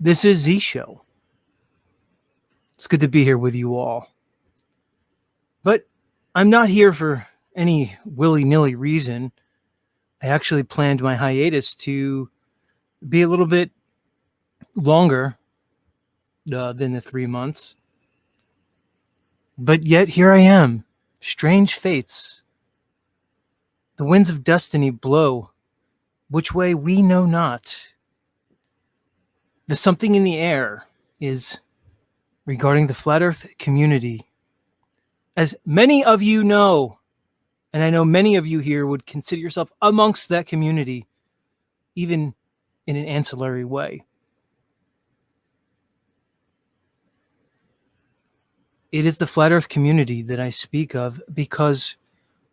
This is Z Show. It's good to be here with you all. But I'm not here for any willy-nilly reason. I actually planned my hiatus to be a little bit longer than the 3 months. But yet here I am. Strange fates. The winds of destiny blow which way we know not. The something in the air is regarding the flat earth community. As many of you know, and I know many of you here would consider yourself amongst that community, even in an ancillary way. It is the flat earth community that I speak of because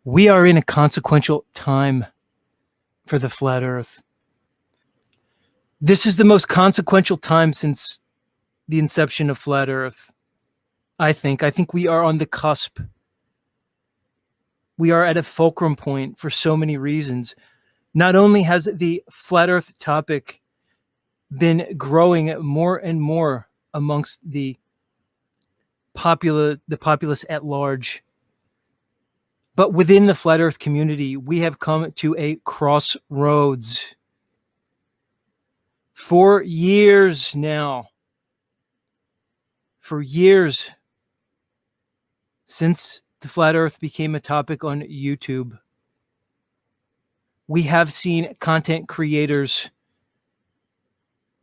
we are in a consequential time for the flat earth. This is the most consequential time since the inception of flat earth. I think we are on the cusp. We are at a fulcrum point for so many reasons. Not only has the flat earth topic been growing more and more amongst the populace at large, but within the flat earth community, we have come to a crossroads. For years now, since the flat earth became a topic on YouTube, we have seen content creators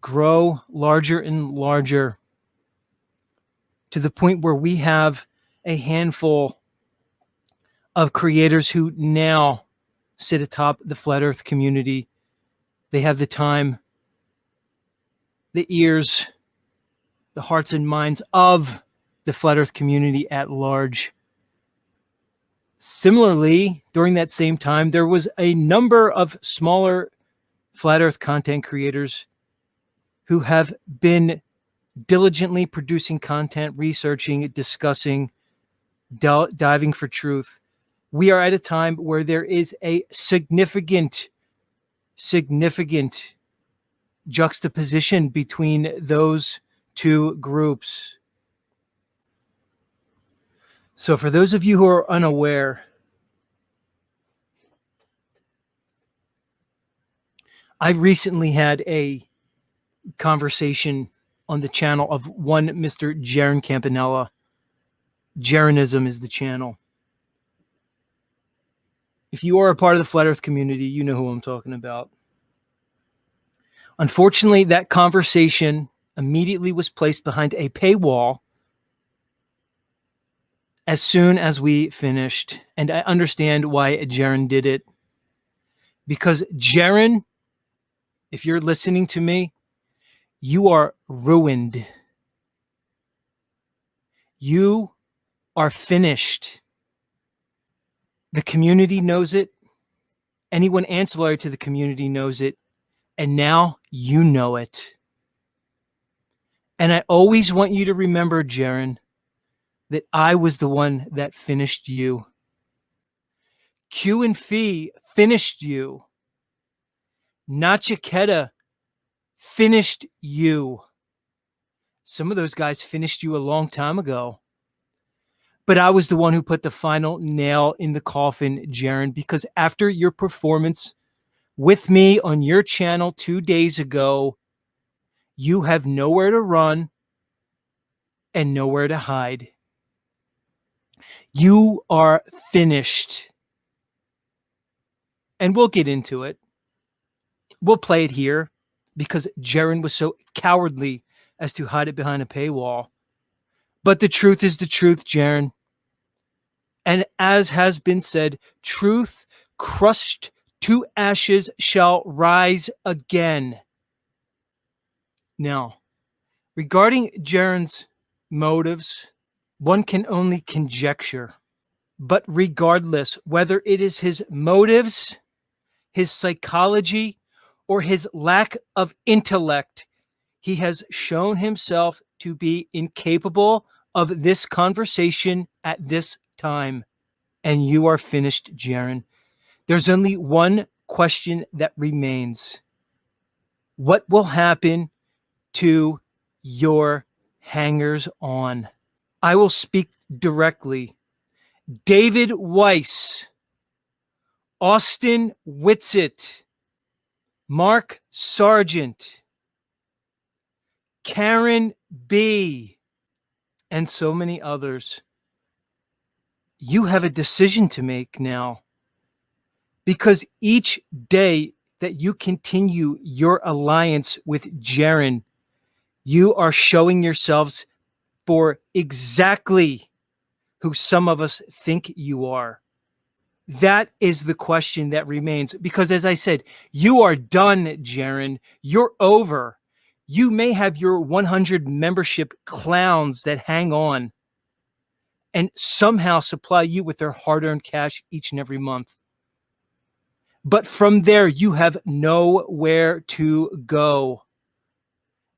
grow larger and larger to the point where we have a handful of creators who now sit atop the flat earth community. They have the time, the ears, the hearts and minds of the flat earth community at large. Similarly, during that same time, there was a number of smaller flat earth content creators who have been diligently producing content, researching, discussing, diving for truth. We are at a time where there is a significant juxtaposition between those two groups. So for those of you who are unaware, I recently had a conversation on the channel of one Mr. Jeran Campanella. Jeranism is the channel. If you are a part of the flat earth community, you know who I'm talking about. Unfortunately, that conversation immediately was placed behind a paywall as soon as we finished. And I understand why Jeran did it. Because Jeran, if you're listening to me, you are ruined. You are finished. The community knows it. Anyone ancillary to the community knows it. And now you know it. And I always want you to remember, Jeran, that I was the one that finished you. Q and Fee finished you. Nachiketa finished you. Some of those guys finished you a long time ago. But I was the one who put the final nail in the coffin, Jeran, because after your performance with me on your channel 2 days ago, you have nowhere to run and nowhere to hide. You are finished. And we'll get into it. We'll play it here because Jeran was so cowardly as to hide it behind a paywall. But the truth is the truth, Jeran. And as has been said, truth crushed to ashes shall rise again. Now, regarding Jeran's motives, one can only conjecture. But regardless, whether it is his motives, his psychology, or his lack of intellect, he has shown himself to be incapable of this conversation at this time. And you are finished, Jeran. There's only one question that remains. What will happen to your hangers on. I will speak directly. David Weiss, Austin Whitsitt, Mark Sargent, Karen B., and so many others. You have a decision to make now, because each day that you continue your alliance with Jeran, you are showing yourselves for exactly who some of us think you are. That is the question that remains, because as I said, you are done, Jeran. You're over. You may have your 100 membership clowns that hang on and somehow supply you with their hard-earned cash each and every month. But from there, you have nowhere to go.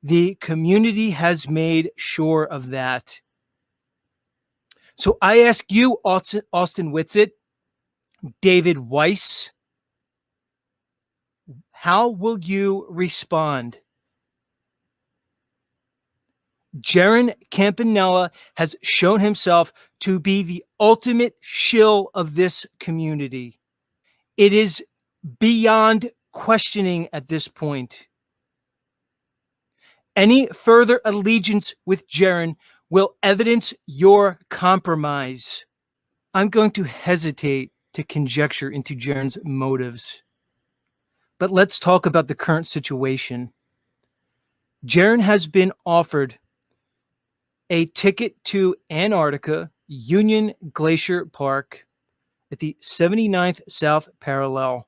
The community has made sure of that. So I ask you, Austin Whitsitt, David Weiss, how will you respond? Jeran Campanella has shown himself to be the ultimate shill of this community. It is beyond questioning at this point. Any further allegiance with Jeran will evidence your compromise. I'm going to hesitate to conjecture into Jeran's motives. But let's talk about the current situation. Jeran has been offered a ticket to Antarctica Union Glacier Park at the 79th South Parallel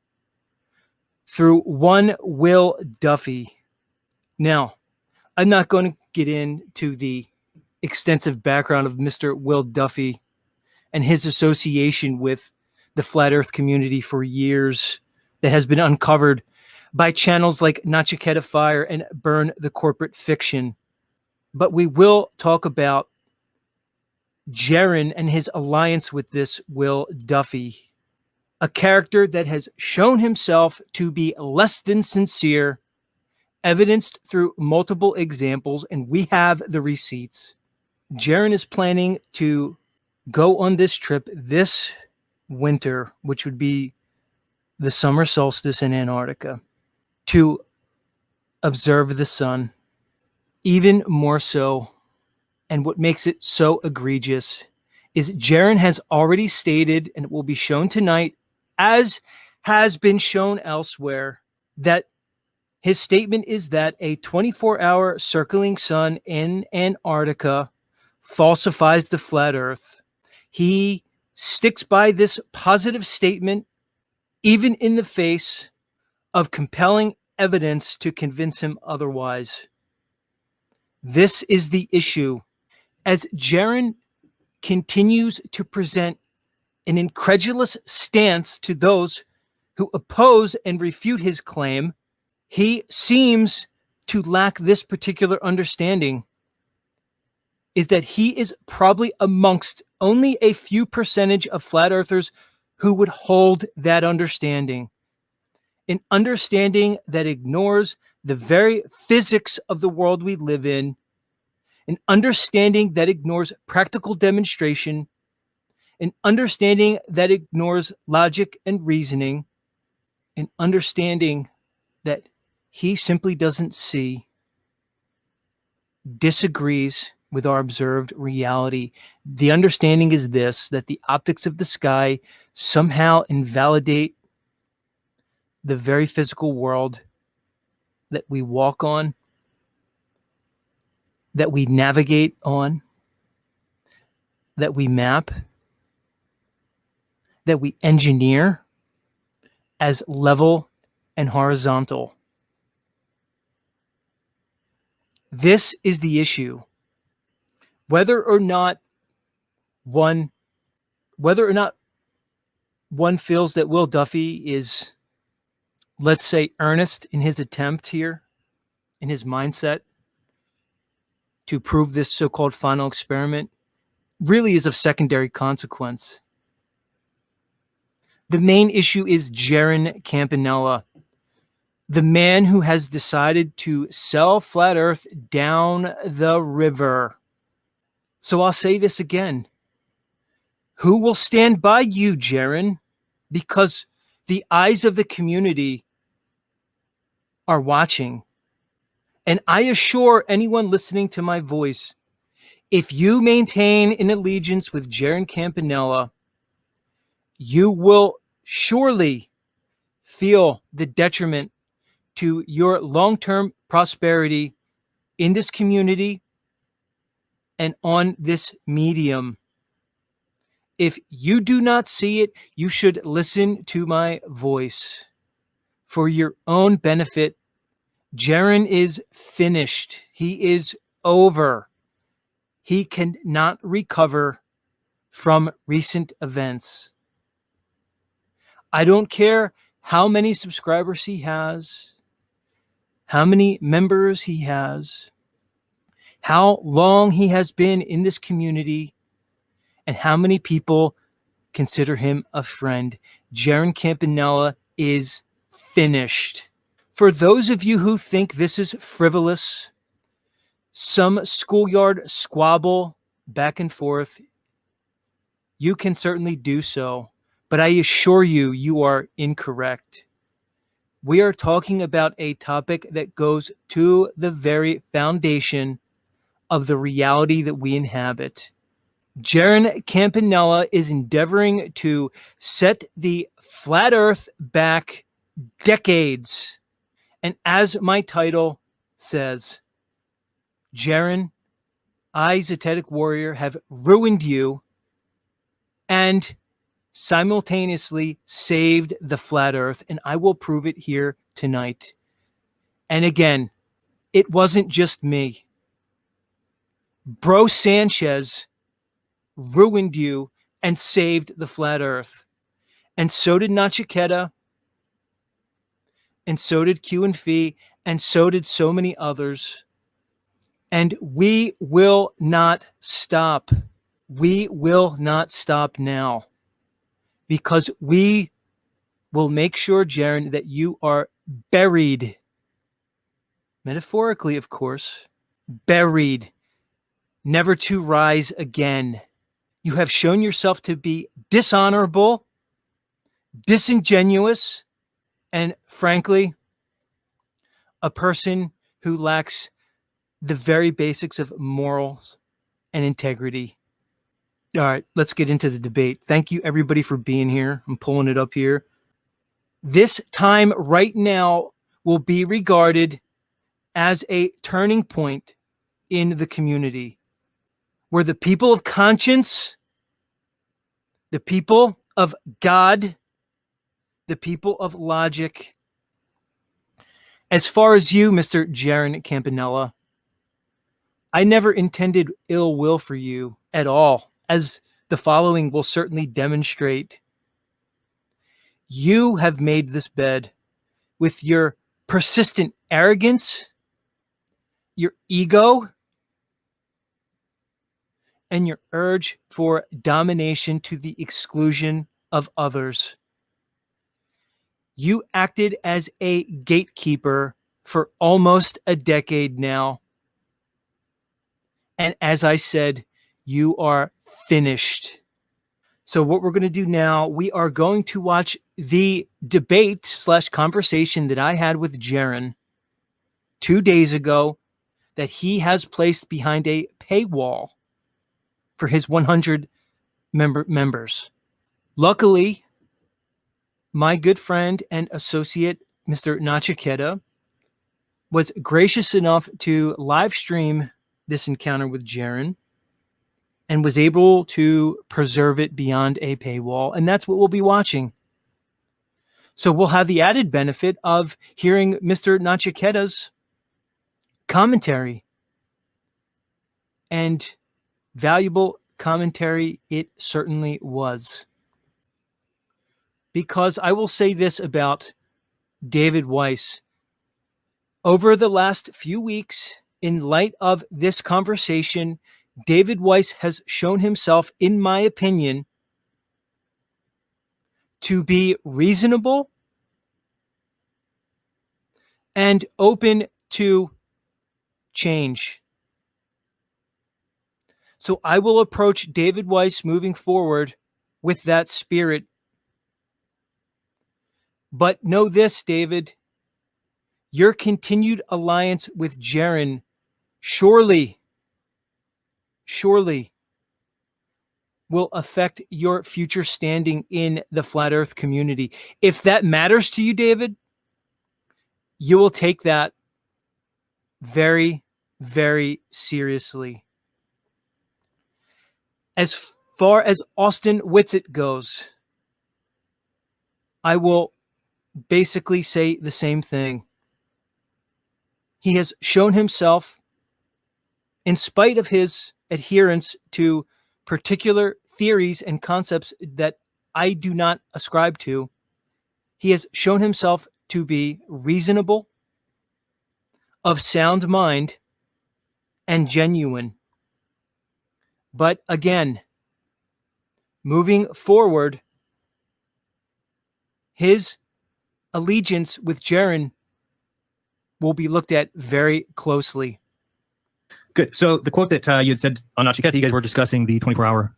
through one Will Duffy. Now, I'm not going to get into the extensive background of Mr. Will Duffy and his association with the Flat Earth community for years that has been uncovered by channels like Nachiketa Fire and Burn the Corporate Fiction. But we will talk about Jeran and his alliance with this Will Duffy, a character that has shown himself to be less than sincere, evidenced through multiple examples, and we have the receipts. Jeran is planning to go on this trip this winter, which would be the summer solstice in Antarctica, to observe the sun. Even more so, and what makes it so egregious, is Jeran has already stated, and it will be shown tonight, as has been shown elsewhere, that his statement is that a 24-hour circling sun in Antarctica falsifies the flat Earth. He sticks by this positive statement, even in the face of compelling evidence to convince him otherwise. This is the issue. As Jeran continues to present an incredulous stance to those who oppose and refute his claim, he seems to lack this particular understanding, is that he is probably amongst only a few percentage of flat earthers who would hold that understanding. An understanding that ignores the very physics of the world we live in, an understanding that ignores practical demonstration, an understanding that ignores logic and reasoning, an understanding that he simply doesn't see, disagrees with our observed reality. The understanding is this, that the optics of the sky somehow invalidate the very physical world that we walk on, that we navigate on, that we map, that we engineer as level and horizontal. This is the issue. Whether or not one feels that Will Duffy is, let's say, earnest in his attempt here, in his mindset to prove this so-called final experiment, really is of secondary consequence. The main issue is Jeran Campanella. the man who has decided to sell Flat Earth down the river. So I'll say this again. Who will stand by you, Jeran? Because the eyes of the community are watching. And I assure anyone listening to my voice, if you maintain an allegiance with Jeran Campanella, you will surely feel the detriment to your long-term prosperity in this community and on this medium. If you do not see it, you should listen to my voice. For your own benefit, Jeran is finished. He is over. He cannot recover from recent events. I don't care how many subscribers he has, how many members he has, how long he has been in this community, and how many people consider him a friend. Jeran Campanella is finished. For those of you who think this is frivolous, some schoolyard squabble back and forth, you can certainly do so, but I assure you, you are incorrect. We are talking about a topic that goes to the very foundation of the reality that we inhabit. Jeran Campanella is endeavoring to set the flat earth back decades. And as my title says, Jeran, I, Zetetic Warrior, have ruined you and simultaneously saved the flat earth, and I will prove it here tonight. And again, it wasn't just me. Bro Sanchez ruined you and saved the flat earth. And so did Nachiketa, and so did Q and Fee, and so did so many others. And we will not stop. We will not stop now, because we will make sure, Jeran, that you are buried, metaphorically, of course, buried, never to rise again. You have shown yourself to be dishonorable, disingenuous, and frankly, a person who lacks the very basics of morals and integrity. All right, let's get into the debate. Thank you, everybody, for being here. I'm pulling it up here. This time right now will be regarded as a turning point in the community, where the people of conscience, the people of God, the people of logic, as far as you, Mr. Jeran Campanella, I never intended ill will for you at all, as the following will certainly demonstrate. You have made this bed with your persistent arrogance, your ego, and your urge for domination to the exclusion of others. You acted as a gatekeeper for almost a decade now. And as I said, you are finished. So what we're going to do now, we are going to watch the debate/conversation that I had with Jeran 2 days ago that he has placed behind a paywall for his 100 members. Luckily, my good friend and associate, Mr. Nachiketa, was gracious enough to live stream this encounter with Jeran and was able to preserve it beyond a paywall. And that's what we'll be watching. So we'll have the added benefit of hearing Mr. Nachiketa's commentary. And valuable commentary it certainly was. Because I will say this about David Weiss. Over the last few weeks, in light of this conversation, David Weiss has shown himself, in my opinion, to be reasonable, and open to change. So I will approach David Weiss moving forward with that spirit. But know this, David, your continued alliance with Jeran surely will affect your future standing in the Flat Earth community. If that matters to you, David, you will take that very, very seriously. As far as Austin Whitsitt goes, I will basically say the same thing. He has shown himself, in spite of his adherence to particular theories and concepts that I do not ascribe to, he has shown himself to be reasonable, of sound mind, and genuine. But again, moving forward, his allegiance with Jeran will be looked at very closely. Good. So the quote that you had said on Nachiketa, you guys were discussing the 24-hour,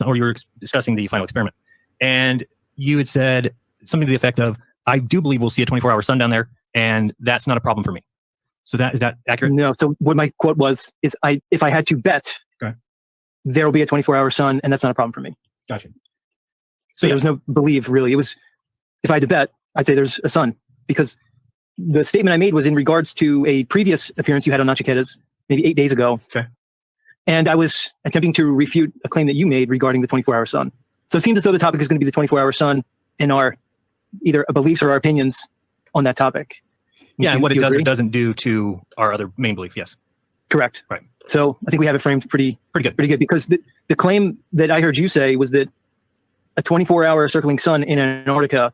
or you were discussing the final experiment. And you had said something to the effect of, I do believe we'll see a 24-hour sun down there, and that's not a problem for me. So is that accurate? No. So what my quote was, is if I had to bet, okay, there will be a 24-hour sun, and that's not a problem for me. Gotcha. So there was no belief, really. It was, if I had to bet, I'd say there's a sun, because the statement I made was in regards to a previous appearance you had on Nachiketa's maybe 8 days ago. Okay. And I was attempting to refute a claim that you made regarding the 24-hour sun. So it seems as though the topic is going to be the 24-hour sun and our either beliefs or our opinions on that topic. Yeah, and what it does or doesn't do to our other main belief, yes. Correct. Right. So I think we have it framed pretty good. Because the claim that I heard you say was that a 24-hour circling sun in Antarctica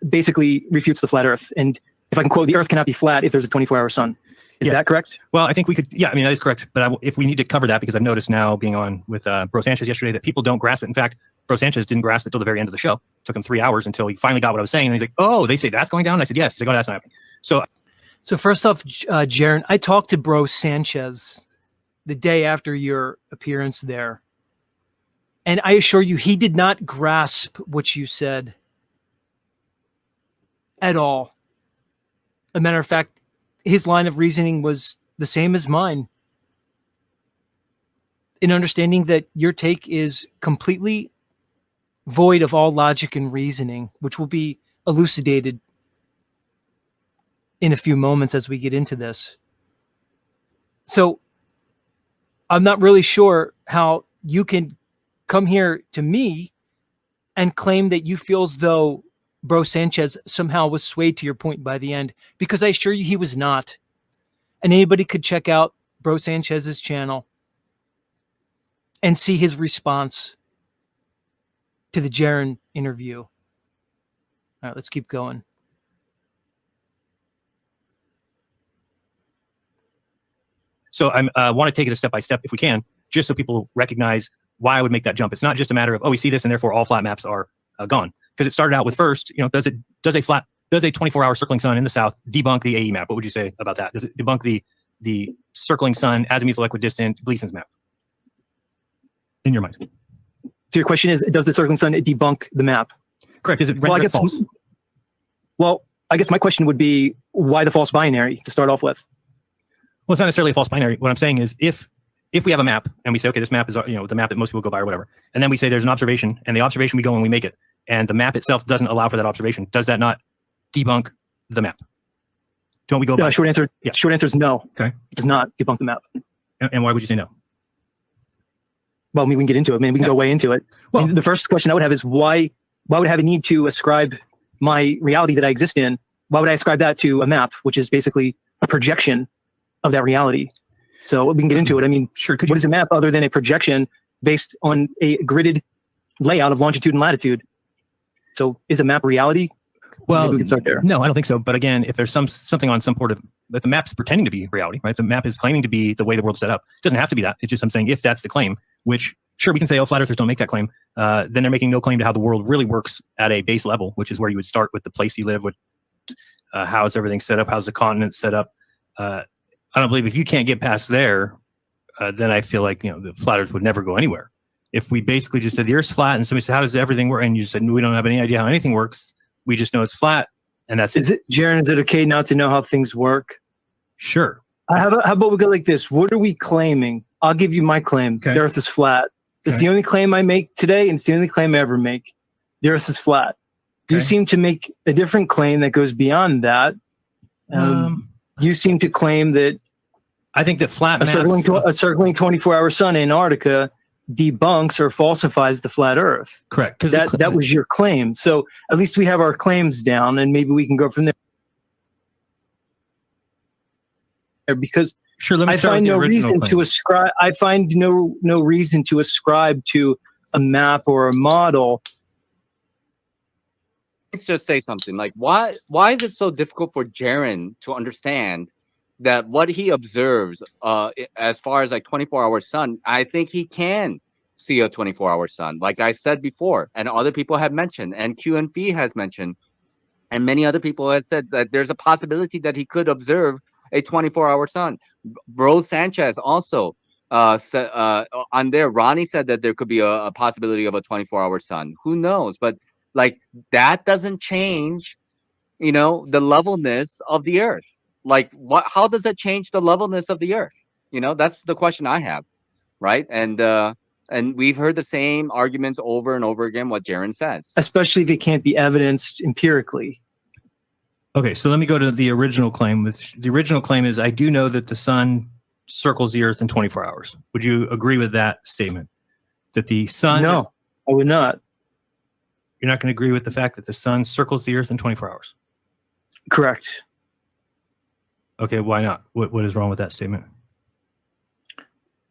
basically refutes the flat Earth. And if I can quote, the Earth cannot be flat if there's a 24-hour sun. Is that correct? Well, I think we could, yeah, I mean, that is correct. But if we need to cover that, because I've noticed now being on with Bro Sanchez yesterday that people don't grasp it. In fact, Bro Sanchez didn't grasp it till the very end of the show. It took him 3 hours until he finally got what I was saying. And he's like, oh, they say that's going down? And I said, yes. He's like, oh, that's not happening. So first off, Jeran, I talked to Bro Sanchez the day after your appearance there. And I assure you, he did not grasp what you said at all. As a matter of fact, his line of reasoning was the same as mine, in understanding that your take is completely void of all logic and reasoning, which will be elucidated in a few moments as we get into this. So I'm not really sure how you can come here to me and claim that you feel as though Bro Sanchez somehow was swayed to your point by the end, because I assure you he was not. And anybody could check out Bro Sanchez's channel and see his response to the Jeran interview. All right, let's keep going. So I want to take it a step by step if we can, just so people recognize why I would make that jump. It's not just a matter of, oh, we see this and therefore all flat maps are gone. Because it started out with first, does a 24-hour circling sun in the south debunk the AE map? What would you say about that? Does it debunk the circling sun azimuthal equidistant Gleason's map? In your mind. So your question is, does the circling sun debunk the map? Correct. Is it render it false? Well, I guess my question would be, why the false binary to start off with? Well, it's not necessarily a false binary. What I'm saying is, if we have a map and we say, okay, this map is the map that most people go by or whatever, and then we say there's an observation, and the observation we go and we make it, and the map itself doesn't allow for that observation, does that not debunk the map? Don't we go by? Short answer. Yeah. Short answer is no. Okay. It does not debunk the map. And why would you say no? Well, I mean, we can get into it. I mean, we can go way into it. Well, the first question I would have is why would I have a need to ascribe my reality that I exist in? Why would I ascribe that to a map, which is basically a projection of that reality? So we can get into it. I mean, sure. What is a map other than a projection based on a gridded layout of longitude and latitude? So is a map reality? Well, maybe we can start there. No, I don't think so. But again, if there's something on some port of that the map's pretending to be reality, right? The map is claiming to be the way the world's set up. It doesn't have to be that. It's just I'm saying if that's the claim, which sure we can say, oh, flat earthers don't make that claim. Then they're making no claim to how the world really works at a base level, which is where you would start with the place you live, with how's everything set up, how's the continent set up. I don't believe if you can't get past there, then I feel like the flat Earth would never go anywhere. If we basically just said the Earth's flat, and somebody said, "How does everything work?" and you said, "We don't have any idea how anything works. We just know it's flat," and that's it. Jeran, is it okay not to know how things work? Sure. How about we go like this? What are we claiming? I'll give you my claim. Okay. The Earth is flat. It's Okay. the only claim I make today, and it's the only claim I ever make. The Earth is flat. You Okay. seem to make a different claim that goes beyond that. You seem to claim that I think that flat a maps, circling 24-hour sun in Antarctica debunks or falsifies the flat Earth. correct, because That was your claim. So at least we have our claims down, and maybe we can go from there. Because sure. Let me I start find with the no original reason claim. to ascribe. I find no reason to ascribe to a map or a model. Let's just say something like, why is it so difficult for Jeran to understand that what he observes as far as like 24-hour sun? I think he can see a 24-hour sun, like I said before, and other people have mentioned, and Q and Fee has mentioned, and many other people have said that there's a possibility that he could observe a 24-hour sun. Bro Sanchez also said on there, Ronnie said that there could be a possibility of a 24-hour sun. Who knows? But like, that doesn't change, the levelness of the Earth. Like, how does that change the levelness of the Earth? That's the question I have, right? And we've heard the same arguments over and over again, what Jeran says. Especially if it can't be evidenced empirically. Okay, so let me go to the original claim. The original claim is, I do know that the sun circles the Earth in 24 hours. Would you agree with that statement? That the sun... No, I would not. You're not going to agree with the fact that the sun circles the Earth in 24 hours? Correct. Okay, why not? What is wrong with that statement?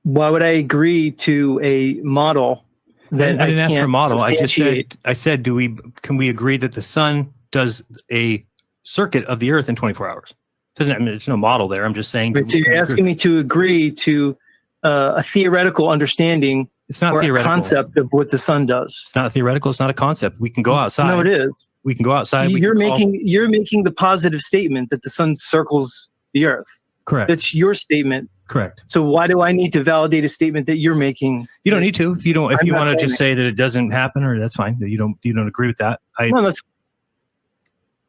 Why would I agree to a model that I didn't ask for a model. I substantiate? said, can we agree that the sun does a circuit of the Earth in 24 hours? There's no model there. I'm just saying. But so you're asking me to agree to a theoretical understanding. It's not or theoretical. a concept of what the sun does. It's not theoretical. It's not a concept. We can go outside. No, it is. We can go outside. You're making the positive statement that the sun circles the Earth. Correct. That's your statement. Correct. So why do I need to validate a statement that you're making? You don't need to. If you don't, if I'm you not want to saying just say that it doesn't happen, or that's fine. That you don't agree with that. No, that's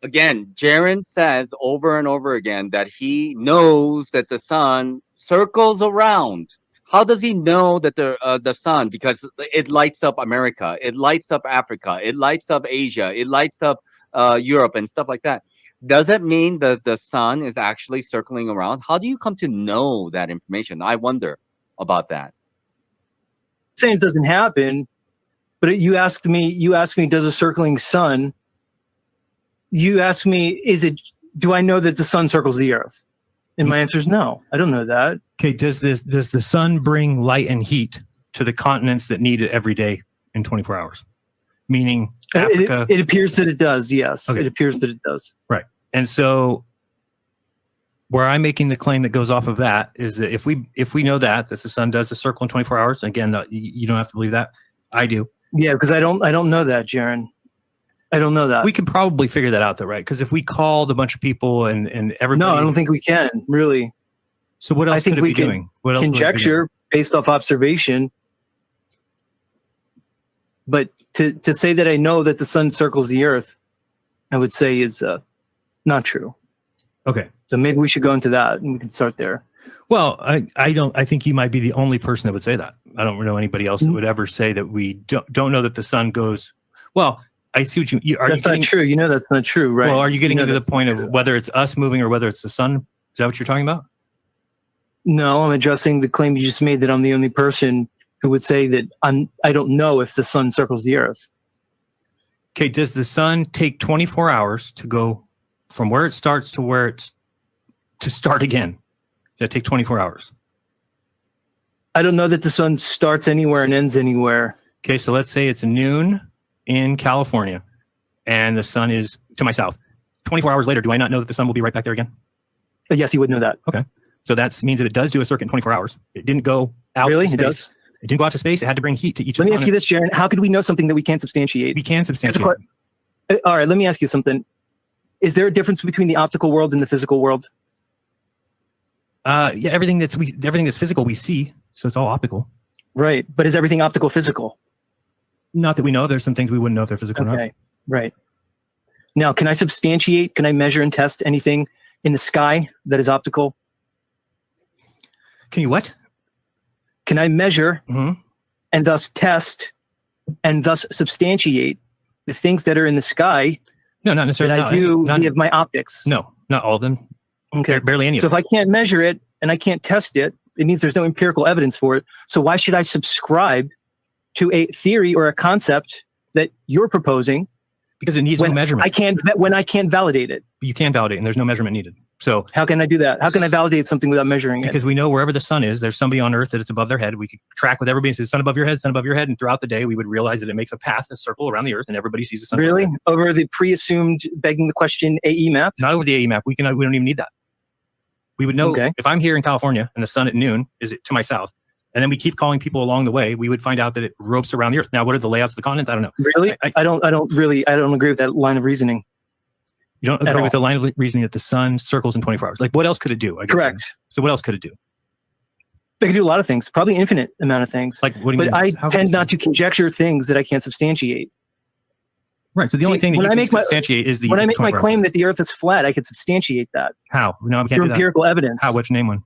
Again, Jeran says over and over again that he knows that the sun circles around. How does he know that the sun? Because it lights up America, it lights up Africa, it lights up Asia, it lights up Europe and stuff like that. Does it mean that the sun is actually circling around? How do you come to know that information? I wonder about that. saying it doesn't happen, but you asked me, does a circling sun? You asked me, do I know that the sun circles the Earth? And my answer is no, I don't know that. Okay. Does the sun bring light and heat to the continents that need it every day in 24 hours? Meaning Africa. It appears that it does. Yes, Okay. It appears that it does. Right. And so where I'm making the claim that goes off of that is that if we know that the sun does a circle in 24 hours, again, you don't have to believe that. I do. Yeah, because I don't know that, Jeran. I don't know that. We can probably figure that out though, right? Because if we called a bunch of people and everybody. No, I don't think we can, really. So what else I think could it we be can doing? What else would it be doing? Conjecture based off observation. But to say that I know that the sun circles the Earth, I would say is not true. Okay. So maybe we should go into that and we can start there. Well, I think you might be the only person that would say that. I don't know anybody else that would ever say that we don't know that the sun goes. Well, I see what you are. That's not true. You know that's not true, right? Well, are you getting know into the that's point not of true. whether it's us moving or whether it's the sun? Is that what you're talking about? No, I'm addressing the claim you just made that I'm the only person who would say that I don't know if the sun circles the Earth. Okay, does the sun take 24 hours to go from where it starts to where it's to start again? Does that take 24 hours? I don't know that the sun starts anywhere and ends anywhere. Okay, so let's say it's noon in California and the sun is to my south. 24 hours later, do I not know that the sun will be right back there again? Yes, you would know that. Okay. So that means that it does do a circuit in 24 hours. It didn't go out Really? to It space. does? It didn't go out to space. It had to bring heat to each Let of me the ask you this, Jeran. How could we know something that we can't substantiate? We can substantiate. All right, let me ask you something. Is there a difference between the optical world and the physical world? Yeah, everything that's physical we see, so it's all optical. Right, but is everything optical physical? Not that we know. There's some things we wouldn't know if they're physical or not. Okay, right. Now, can I substantiate? Can I measure and test anything in the sky that is optical? Can you what? Can I measure Mhm. and thus test and thus substantiate the things that are in the sky No, not that necessarily. I do not, via my optics? no, not all of them. Okay. Barely any of So them. if I can't measure it and I can't test it, it means there's no empirical evidence for it. So why should I subscribe to a theory or a concept that you're proposing Because it needs no measurement. when I can't validate it? You can validate, and there's no measurement needed. So How can I do that? How can I validate something without measuring it? because we know wherever the sun is, there's somebody on Earth that it's above their head. We could track with everybody and say, sun above your head, and throughout the day, we would realize that it makes a path, a circle around the Earth, and everybody sees the sun. Really? above Over the pre-assumed begging the question AE map? their head. Not over the AE map. We don't even need that. We would know Okay. if I'm here in California and the sun at noon is to my south, and then we keep calling people along the way, we would find out that it ropes around the Earth. Now, what are the layouts of the continents? I don't know. Really? I don't agree with that line of reasoning. You don't agree with the line of reasoning that the sun circles in 24 hours. Like, what else could it do? I guess. Correct. So what else could it do? They can do a lot of things, probably infinite amount of things. Like, what do you But mean? I How tend could- not to conjecture things that I can't substantiate. Right. So the only See, thing that when you I can make my- substantiate is the. When I make my 24 hours. claim that the Earth is flat, I could substantiate that How? No, we can't through do that. empirical evidence. How? Which name one?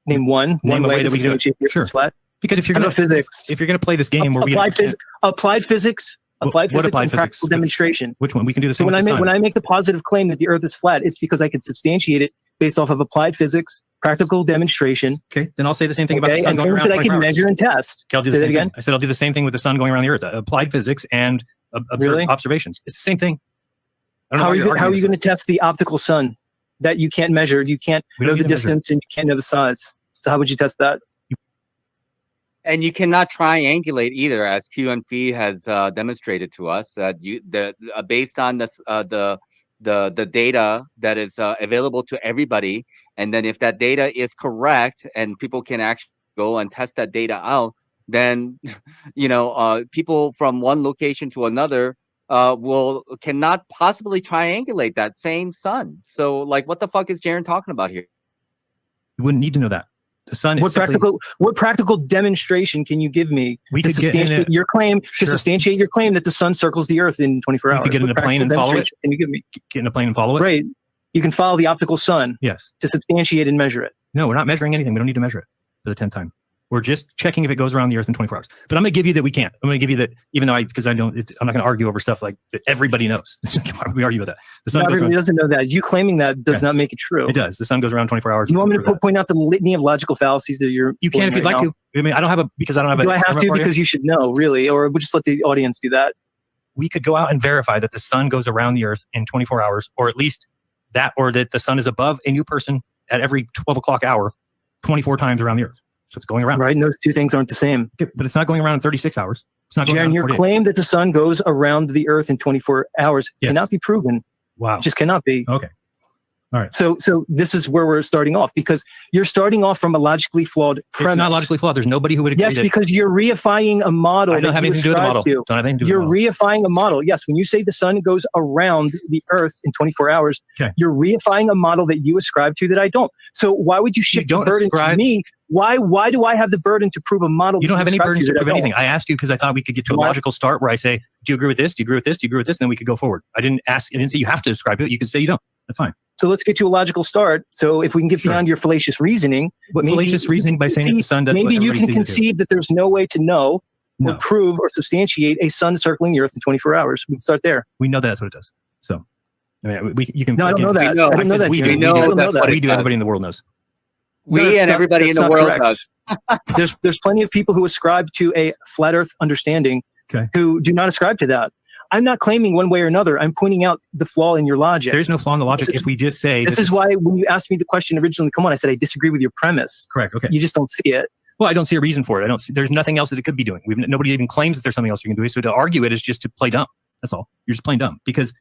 Name one Name a way way that to we can do it. substantiate the Earth Sure. is flat. Because if you're I going know to physics. if you're going to play this game where we Applied physics, applied physics, What applied and physics? practical demonstration. which one? We can do the So same. with the sun. when I make the positive claim that the Earth is flat, it's because I could substantiate it based off of applied physics, practical demonstration, Okay, then I'll say the same thing about the okay, sun and going things around that I 24 can hours. measure and test. Okay, I'll do Say the that same again? thing. I said I'll do the same thing with the sun going around the Earth. Applied physics and Really? observations. It's the same thing. I don't know How why are you're you arguing going to this. test the optical sun that you can't measure? You can't We know don't the need to measure it. distance and you can't know the size. So how would you test that? And you cannot triangulate either, as Q and Phi has demonstrated to us. Based on the data that is available to everybody, and then if that data is correct and people can actually go and test that data out, then people from one location to another cannot possibly triangulate that same sun. So, like, what the fuck is Jeran talking about here? You wouldn't need to know that. The sun is What practical demonstration can you give me We to could get in substantiate a- your claim Sure. to substantiate your claim that the sun circles the Earth in 24 You hours? could get in What a plane practical and follow it? demonstration Can you give me? get in a plane and follow it. Right. You can follow the optical sun Yes. to substantiate and measure it. No, we're not measuring anything. We don't need to measure it for the 10th time. We're just checking if it goes around the Earth in 24 hours. But I'm going to give you that we can't. I'm going to give you that, even though I'm not going to argue over stuff like that everybody knows. Why would we argue about that? The sun Not goes everybody around, doesn't know that. You claiming that does Okay. not make it true. it does. The sun goes around 24 hours. You want me to for that. point out the litany of logical fallacies that you're You can if you'd pulling like right to. I mean, I don't have a now? Do I have to? Because you should know, really, or we'll just let the audience do that. We could go out and verify that the sun goes around the Earth in 24 hours, or at least that, or that the sun is above a new person at every 12 o'clock hour, 24 times around the Earth. So it's going around. Right? And those two things aren't the same. Okay, but it's not going around in 36 hours. It's not going around Jeran, in your 48. claim that the sun goes around the Earth in 24 hours Yes. cannot be proven. Wow. It just cannot be. Okay. All right. So this is where we're starting off, because you're starting off from a logically flawed premise. It's not logically flawed. There's nobody who would agree Yes, that because you're reifying a model. I don't that have you anything to do with the ascribe model. to. Don't have anything to do You're with the model. reifying a model. Yes, when you say the sun goes around the Earth in 24 hours, Okay. you're reifying a model that you ascribe to that I don't. So why would you shift the don't burden to ascribe- me? Why do I have the burden to prove a model? You don't that have any ascribe burdens to that I prove don't? anything. I asked you because I thought we could get to a Why? logical start where I say, do you agree with this? Do you agree with this? Do you agree with this? And then we could go forward. I didn't say you have to describe it. You could say you don't. That's fine. So let's get to a logical start. So if we can get Sure. beyond your fallacious reasoning, What maybe fallacious you reasoning can by saying that the concede- sun does what maybe you everybody can sees it do. concede that there's no way to know No. or prove or substantiate a sun circling the Earth in 24 hours. We can start there. We know that's what it does. So, I mean, you can. No, I don't know that. know. I I don't know said that. we Jeran. do. We We know do. I don't that's know what that. We do. does. Everybody in the world knows. We That's and not- everybody in that's the not world correct. does. There's plenty of people who ascribe to a flat Earth understanding Okay. who do not ascribe to that. I'm not claiming one way or another. I'm pointing out the flaw in your logic. There's no flaw in the logic This is- if we just say This that is why when you asked me the question originally, come on, I said I disagree with your premise. correct. Okay. You just don't see it. Well, I don't see a reason for it. I don't see. There's nothing else that it could be doing. Nobody even claims that there's something else you can do. So to argue it is just to play dumb. That's all. You're just playing dumb because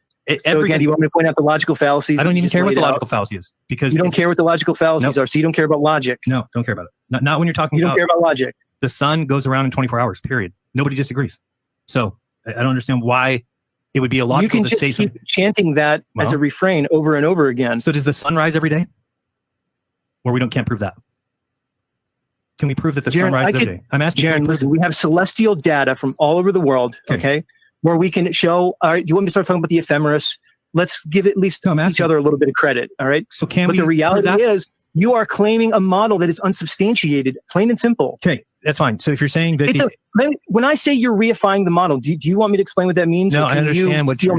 So again, do you want me to point out the logical fallacies? I don't that you even just care what laid the out? logical fallacy is because You don't care what the logical fallacies Nope. are, so you don't care about logic. No, don't care about it. Not when you're talking You don't about care about logic. the sun goes around in 24 hours. Period. Nobody disagrees. So I don't understand why It would be You illogical can to just say keep something. chanting that as Well. a refrain over and over again. So does the sun rise every day? Or we can't prove that? Can we prove that the sun Jeran, rises every day? I'm asking. Jeran, listen, we have celestial data from all over the world, okay, where we can show, all right, do you want me to start talking about the ephemeris? Let's give at least each other a little bit of credit, all right? So can but we the reality prove that? is you are claiming a model that is unsubstantiated, plain and simple. Okay, that's fine. So if you're saying that when I say you're reifying the model, do you want me to explain what that means? No, I understand what you're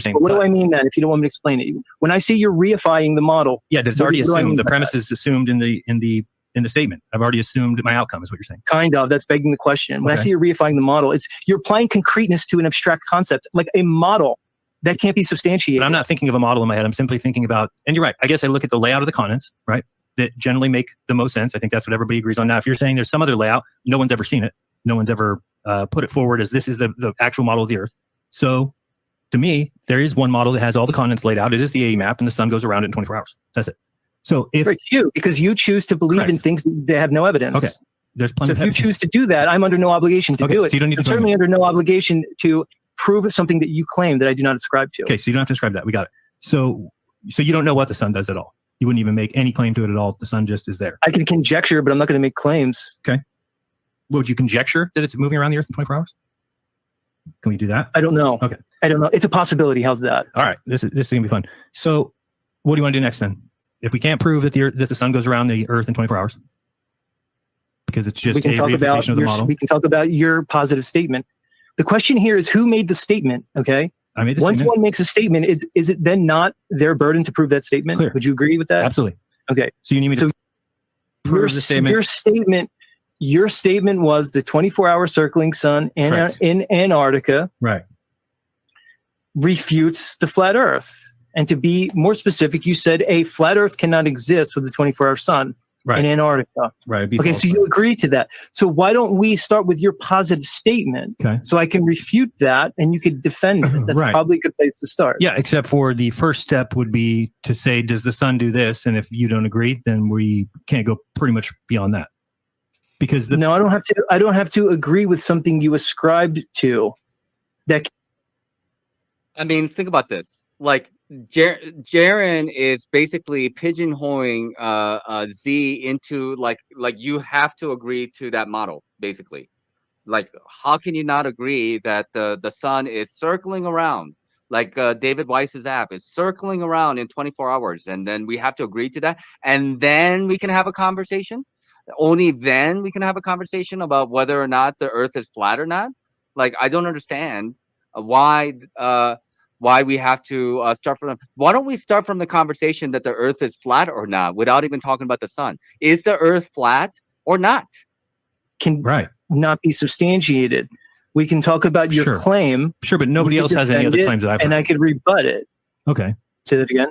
saying. But what do I mean then if you don't want me to explain it? When I say you're reifying the model, yeah, that's already assumed. The premise that? is assumed in the statement. I've already assumed my outcome is what you're saying. Kind of. That's begging the question. When I say you're reifying the model, it's you're applying concreteness to an abstract concept, like a model that can't be substantiated. But I'm not thinking of a model in my head. I'm simply thinking about, and you're right. I guess I look at the layout of the continents, right? That generally make the most sense. I think that's what everybody agrees on. Now, if you're saying there's some other layout, no one's ever seen it. No one's ever put it forward as this is the actual model of the Earth. So to me, there is one model that has all the continents laid out. It is the AE map, and the sun goes around it in 24 hours. That's it. So if because you choose to believe in things that have no evidence. Okay. There's plenty so if you choose to do that, I'm under no obligation to do it. So you don't need I'm certainly under no obligation to prove something that you claim that I do not ascribe to. Okay, so you don't have to ascribe that. We got it. So you don't know what the sun does at all. You wouldn't even make any claim to it at all. The sun just is there. I can conjecture, but I'm not going to make claims. Okay. Would you conjecture that it's moving around the Earth in 24 hours? Can we do that? I don't know. Okay. I don't know. It's a possibility. How's that? All right. This is gonna be fun. So what do you want to do next then? If we can't prove that the sun goes around the Earth in 24 hours, because it's just a reification of the model. We can talk about your positive statement. The question here is who made the statement, okay? I made the Once statement. one makes a statement, is it then not their burden to prove that statement? Clear. Would you agree with that? Absolutely. Okay. So you need me to prove the statement. Your statement was the 24-hour circling sun in Antarctica right. refutes the flat Earth. And to be more specific, you said a flat Earth cannot exist with the 24-hour sun in Antarctica. Right. Okay, so you agree to that. So why don't we start with your positive statement so I can refute that and you could defend it? That's probably a good place to start. Yeah, except for the first step would be to say, does the sun do this? And if you don't agree, then we can't go pretty much beyond that. Because no, I don't have to agree with something you ascribed to. That I mean, think about this. Like Jeran is basically pigeonholing Z into like you have to agree to that model, basically. Like, how can you not agree that the sun is circling around? Like David Weiss's app is circling around in 24 hours, and then we have to agree to that, and then we can have a conversation. Only then we can have a conversation about whether or not the Earth is flat or not. Like, I don't understand why we have to start from. Why don't we start from the conversation that the Earth is flat or not, without even talking about the sun? Is the Earth flat or not? Can not be substantiated. We can talk about your claim. Sure, but nobody else has any other claims that I've heard. And I could rebut it. Okay. Say that again.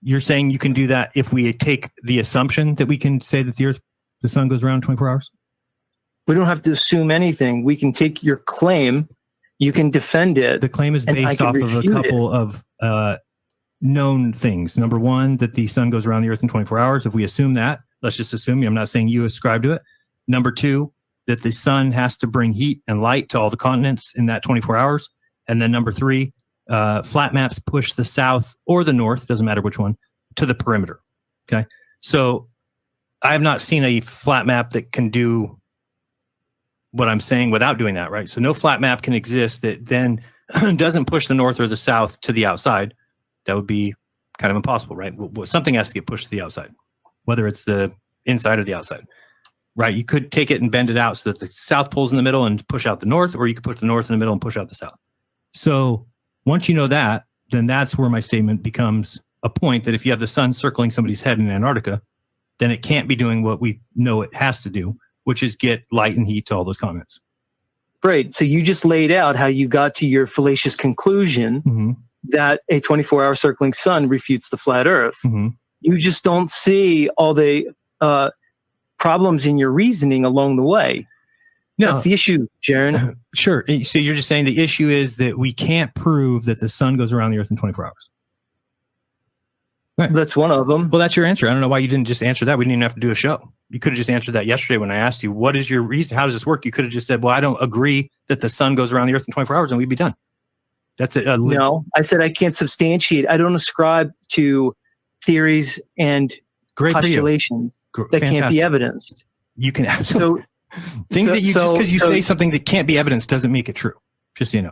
You're saying you can do that if we take the assumption that we can say that the sun goes around 24 hours? We don't have to assume anything. We can take your claim. You can defend it. The claim is based off of a couple of known things. Number one, that the sun goes around the Earth in 24 hours. If we assume that, let's just assume, I'm not saying you ascribe to it. Number two, that the sun has to bring heat and light to all the continents in that 24 hours. And then number three, flat maps push the south or the north, doesn't matter which one, to the perimeter. Okay. So I have not seen a flat map that can do what I'm saying without doing that, right? So no flat map can exist that then doesn't push the north or the south to the outside. That would be kind of impossible, right? Something has to get pushed to the outside, whether it's the inside or the outside, right? You could take it and bend it out so that the south pole's in the middle and push out the north, or you could put the north in the middle and push out the south. So once you know that, then that's where my statement becomes a point that if you have the sun circling somebody's head in Antarctica, then it can't be doing what we know it has to do, which is get light and heat to all those continents. Right. So you just laid out how you got to your fallacious conclusion that a 24-hour circling sun refutes the flat Earth. You just don't see all the problems in your reasoning along the way. No. That's the issue, Jeran. Sure. So you're just saying the issue is that we can't prove that the sun goes around the Earth in 24 hours. Right. That's one of them. Well, that's your answer. I don't know why you didn't just answer that. We didn't even have to do a show. You could have just answered that yesterday when I asked you, what is your reason? How does this work? You could have just said, well, I don't agree that the sun goes around the Earth in 24 hours, and we'd be done. That's it. No, I said I can't substantiate. I don't ascribe to theories and Great for you. postulations that can't be Fantastic. evidenced. You can absolutely So, just because you say something that can't be evidenced doesn't make it true. Just so you know,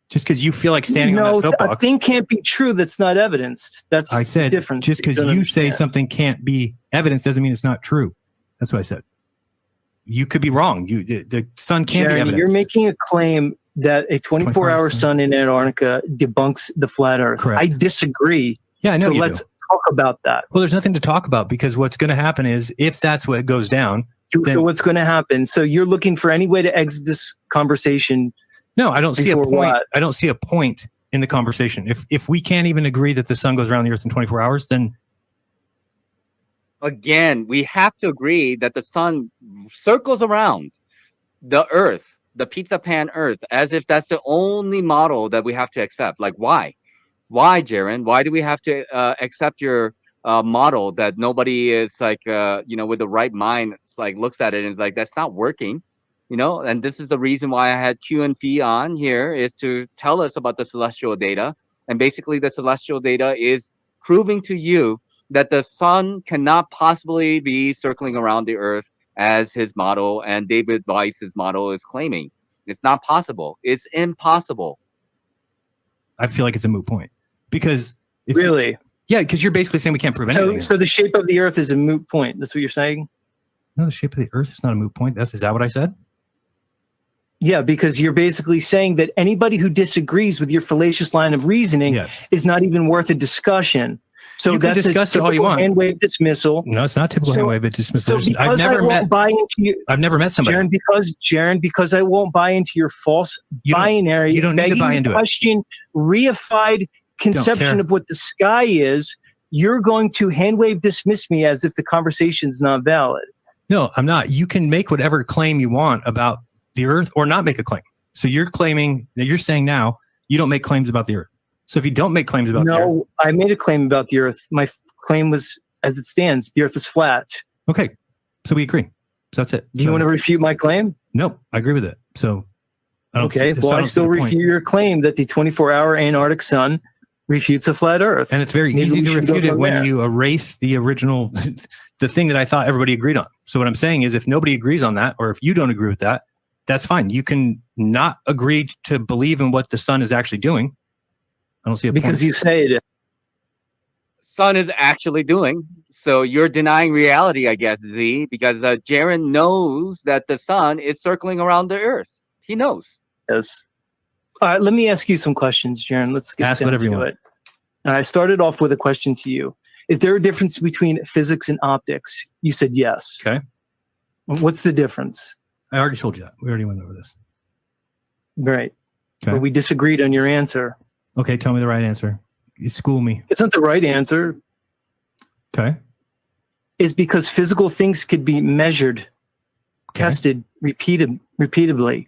just because you feel like standing on that a soapbox. thing can't be true that's not evidenced. That's I said different. just because you say something can't be evidenced doesn't mean it's not true. That's what I said. You could be wrong. The sun can be Jeran, evidenced. you're making a claim that a 24-hour sun in Antarctica debunks the flat Earth. Correct. I disagree. Yeah, I know so you let's do. talk about that. Well, there's nothing to talk about because what's going to happen is if that's what goes down. So what's going to happen? So you're looking for any way to exit this conversation. No, I don't see a point. What? I don't see a point in the conversation. If we can't even agree that the sun goes around the Earth in 24 hours, then Again, we have to agree that the sun circles around the Earth, the pizza pan Earth, as if that's the only model that we have to accept. Like, why? Why, Jeran? Why do we have to accept your model that nobody is like, with the right mind, it's like looks at it and is like, that's not working, And this is the reason why I had Q and Fee on here is to tell us about the celestial data. And basically the celestial data is proving to you that the sun cannot possibly be circling around the Earth as his model and David Weiss's model is claiming. It's not possible. It's impossible. I feel like it's a moot point because Really? Yeah, because you're basically saying we can't prove anything. So the shape of the Earth is a moot point. That's what you're saying? No, the shape of the Earth is not a moot point. Is that what I said? Yeah, because you're basically saying that anybody who disagrees with your fallacious line of reasoning is not even worth a discussion. So you can that's discuss a it all you want. hand wave dismissal. No, it's not typical hand wave dismissal. So I've never met somebody. Jeran, because I won't buy into your false binary. You don't need to buy into question, reified conception of what the sky is. You're going to hand wave dismiss me as if the conversation's not valid. No, I'm not. You can make whatever claim you want about the Earth or not make a claim. So you're claiming that you're saying now you don't make claims about the Earth. So if you don't make claims about the Earth. No, I made a claim about the Earth. My claim was, as it stands, the Earth is flat. Okay. So we agree. So that's it. Do you want to refute my claim? No, I agree with it. So I still refute your claim that the 24-hour Antarctic sun refutes a flat Earth. And it's very easy to refute it when you erase the original, the thing that I thought everybody agreed on. So what I'm saying is if nobody agrees on that, or if you don't agree with that, that's fine. You can not agree to believe in what the sun is actually doing. I don't see a point. Because you say it. Sun is actually doing. So you're denying reality, I guess, Z, because Jeran knows that the sun is circling around the Earth. He knows. Yes. All right, let me ask you some questions, Jeran. Let's get Ask whatever you want. it. And I started off with a question to you. Is there a difference between physics and optics? You said yes. Okay. What's the difference? I already told you that. We already went over this. Right. Okay. But we disagreed on your answer. Okay, tell me the right answer. You school me. It's not the right answer. Okay. Is because physical things could be measured, tested, repeatedly.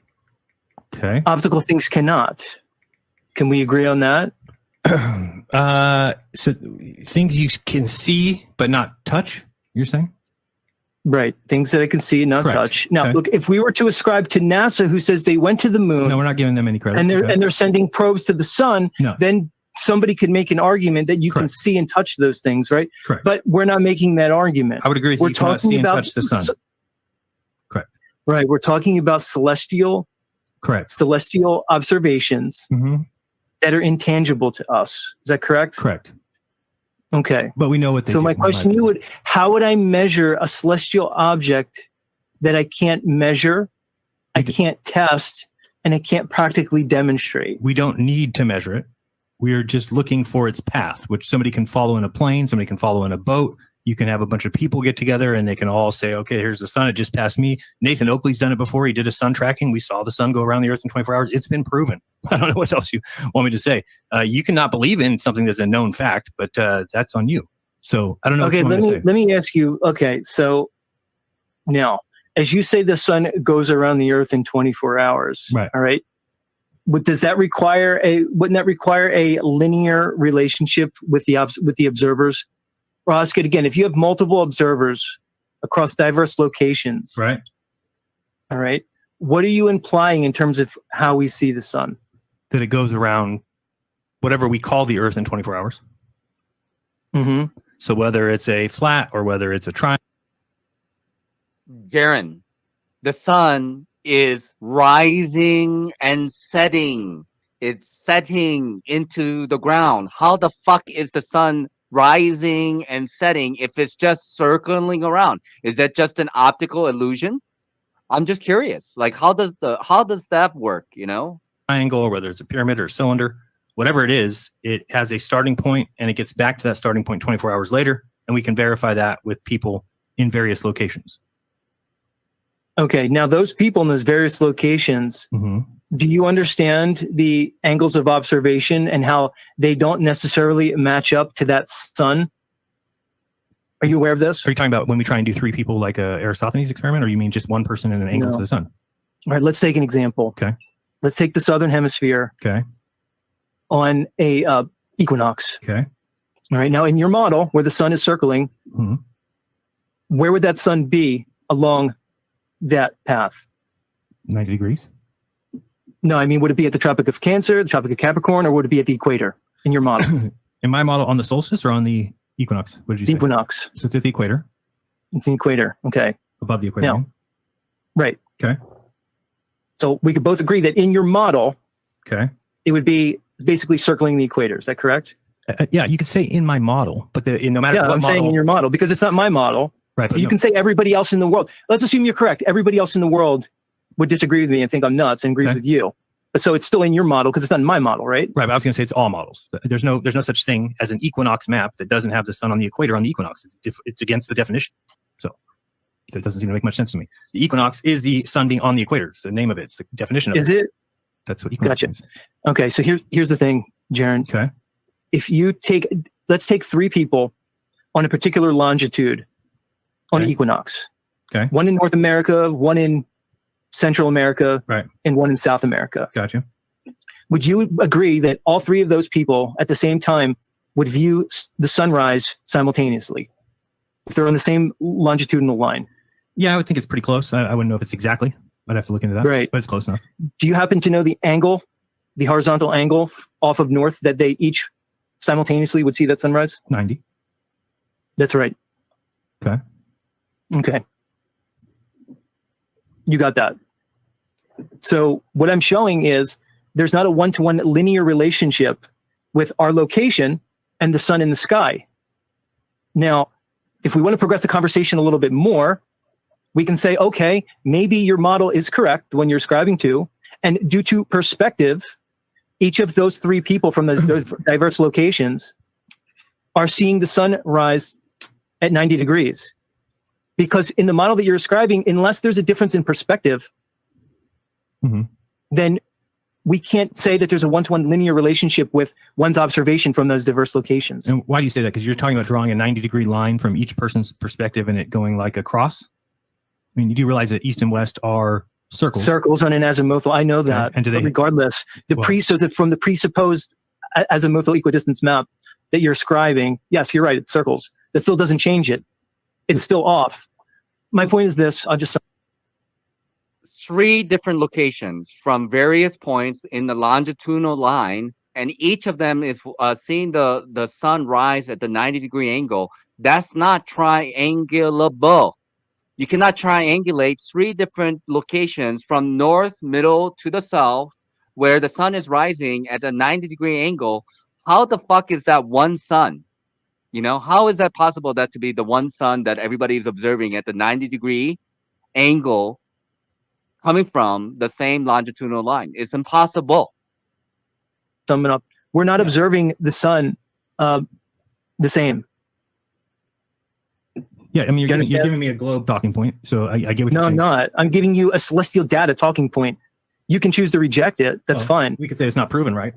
Okay. Optical things cannot. Can we agree on that? So things you can see but not touch, you're saying? Right. Things that I can see and not touch. Now, look, if we were to ascribe to NASA, who says they went to the moon. No, we're not giving them any credit. And they're sending probes to the sun. No. Then somebody could make an argument that you can see and touch those things, right? Correct. But we're not making that argument. I would agree with you. You cannot see and touch the sun. Correct. Right. We're talking about celestial observations that are intangible to us. Is that correct? Correct. Okay. But we know what they do. So my question how would I measure a celestial object that I can't measure, I can't test, and I can't practically demonstrate? We don't need to measure it. We are just looking for its path, which somebody can follow in a plane, somebody can follow in a boat. You can have a bunch of people get together and they can all say, okay, here's the sun. It just passed me. Nathan Oakley's done it before. He did a sun tracking. We saw the sun go around the Earth in 24 hours. It's been proven. I don't know what else you want me to say. You cannot believe in something that's a known fact, but that's on you. So I don't know. Okay, let me ask you. Okay, so now, as you say, the sun goes around the Earth in 24 hours. Right. All right. Wouldn't that require a linear relationship with the observers? Well, I'll ask it again. If you have multiple observers across diverse locations, right? All right. What are you implying in terms of how we see the sun? That it goes around whatever we call the Earth in 24 hours. Mm-hmm. So whether it's a flat or whether it's a triangle. Jeran, the sun is rising and setting. It's setting into the ground. How the fuck is the sun rising and setting if it's just circling around? Is that just an optical illusion? I'm just curious. Like, how does that work? You know? Triangle, or whether it's a pyramid or a cylinder, whatever it is, it has a starting point and it gets back to that starting point 24 hours later, and we can verify that with people in various locations. Okay, now those people in those various locations, do you understand the angles of observation and how they don't necessarily match up to that sun? Are you aware of this? Are you talking about when we try and do 3 people like a Aristophanes experiment, or you mean just one person in an angle No. to the sun? All right, let's take an example. Okay. Let's take the southern hemisphere Okay. on a equinox. Okay. All right, now in your model where the sun is circling, where would that sun be along that path? 90 degrees. No, I mean, would it be at the Tropic of Cancer, the Tropic of Capricorn, or would it be at the equator in your model? In my model, on the solstice or on the equinox? What did you The say? equinox. So it's at the equator, It's the equator. Okay. above the equator. Now, right. Okay. So we could both agree that in your model, Okay. it would be basically circling the equator. Is that correct? Yeah, you could say in my model, but no matter Yeah, what I'm model, saying in your model because it's not my model. right? So but you no- can say everybody else in the world. Let's assume you're correct. Everybody else in the world would disagree with me and think I'm nuts and agrees Okay. with you. But so it's still in your model because it's not in my model, right? Right, but I was going to say it's all models. There's no such thing as an equinox map that doesn't have the sun on the equator on the equinox. It's against the definition. So it doesn't seem to make much sense to me. The equinox is the sun being on the equator. It's the name of it. It's the definition of Is it. it? That's what equinox Gotcha. means. Okay, so here's the thing, Jeran. Okay. If you let's take 3 people on a particular longitude on Okay. equinox. Okay. One in North America, one in Central America, Right. and one in South America. Gotcha. Would you agree that all 3 of those people at the same time would view the sunrise simultaneously if they're on the same longitudinal line? Yeah, I would think it's pretty close. I wouldn't know if it's exactly. I'd have to look into that. Right. But it's close enough. Do you happen to know the angle, the horizontal angle off of north that they each simultaneously would see that sunrise? 90. That's right. Okay. Okay. You got that. So what I'm showing is there's not a one-to-one linear relationship with our location and the sun in the sky. Now, if we want to progress the conversation a little bit more, we can say, okay, maybe your model is correct, the one you're ascribing to, and due to perspective, each of those 3 people from those diverse locations are seeing the sun rise at 90 degrees. Because in the model that you're ascribing, unless there's a difference in perspective, then we can't say that there's a one-to-one linear relationship with one's observation from those diverse locations. And why do you say that? Because you're talking about drawing a 90-degree line from each person's perspective and it going like across? I mean, you do realize that east and west are circles. Circles on an azimuthal, I know that. And do they- but regardless, Well- from the presupposed azimuthal equidistance map that you're ascribing, yes, you're right, it's circles. That still doesn't change it. It's still off. My point is this, I'll just 3 different locations from various points in the longitudinal line, and each of them is seeing the sun rise at the 90-degree angle. That's not triangulable. You cannot triangulate 3 different locations from north, middle to the south where the sun is rising at a 90-degree angle. How the fuck is that one sun? You know, how is that possible that to be the one sun that everybody is observing at the 90-degree angle coming from the same longitudinal line? It's impossible. sum it up. We're not observing the sun the same. Yeah, I mean, you're understand? giving me a globe talking point, so I get what No, you're I'm saying. not. I'm giving you a celestial data talking point. You can choose to reject it. That's Oh. fine. We could say it's not proven, right?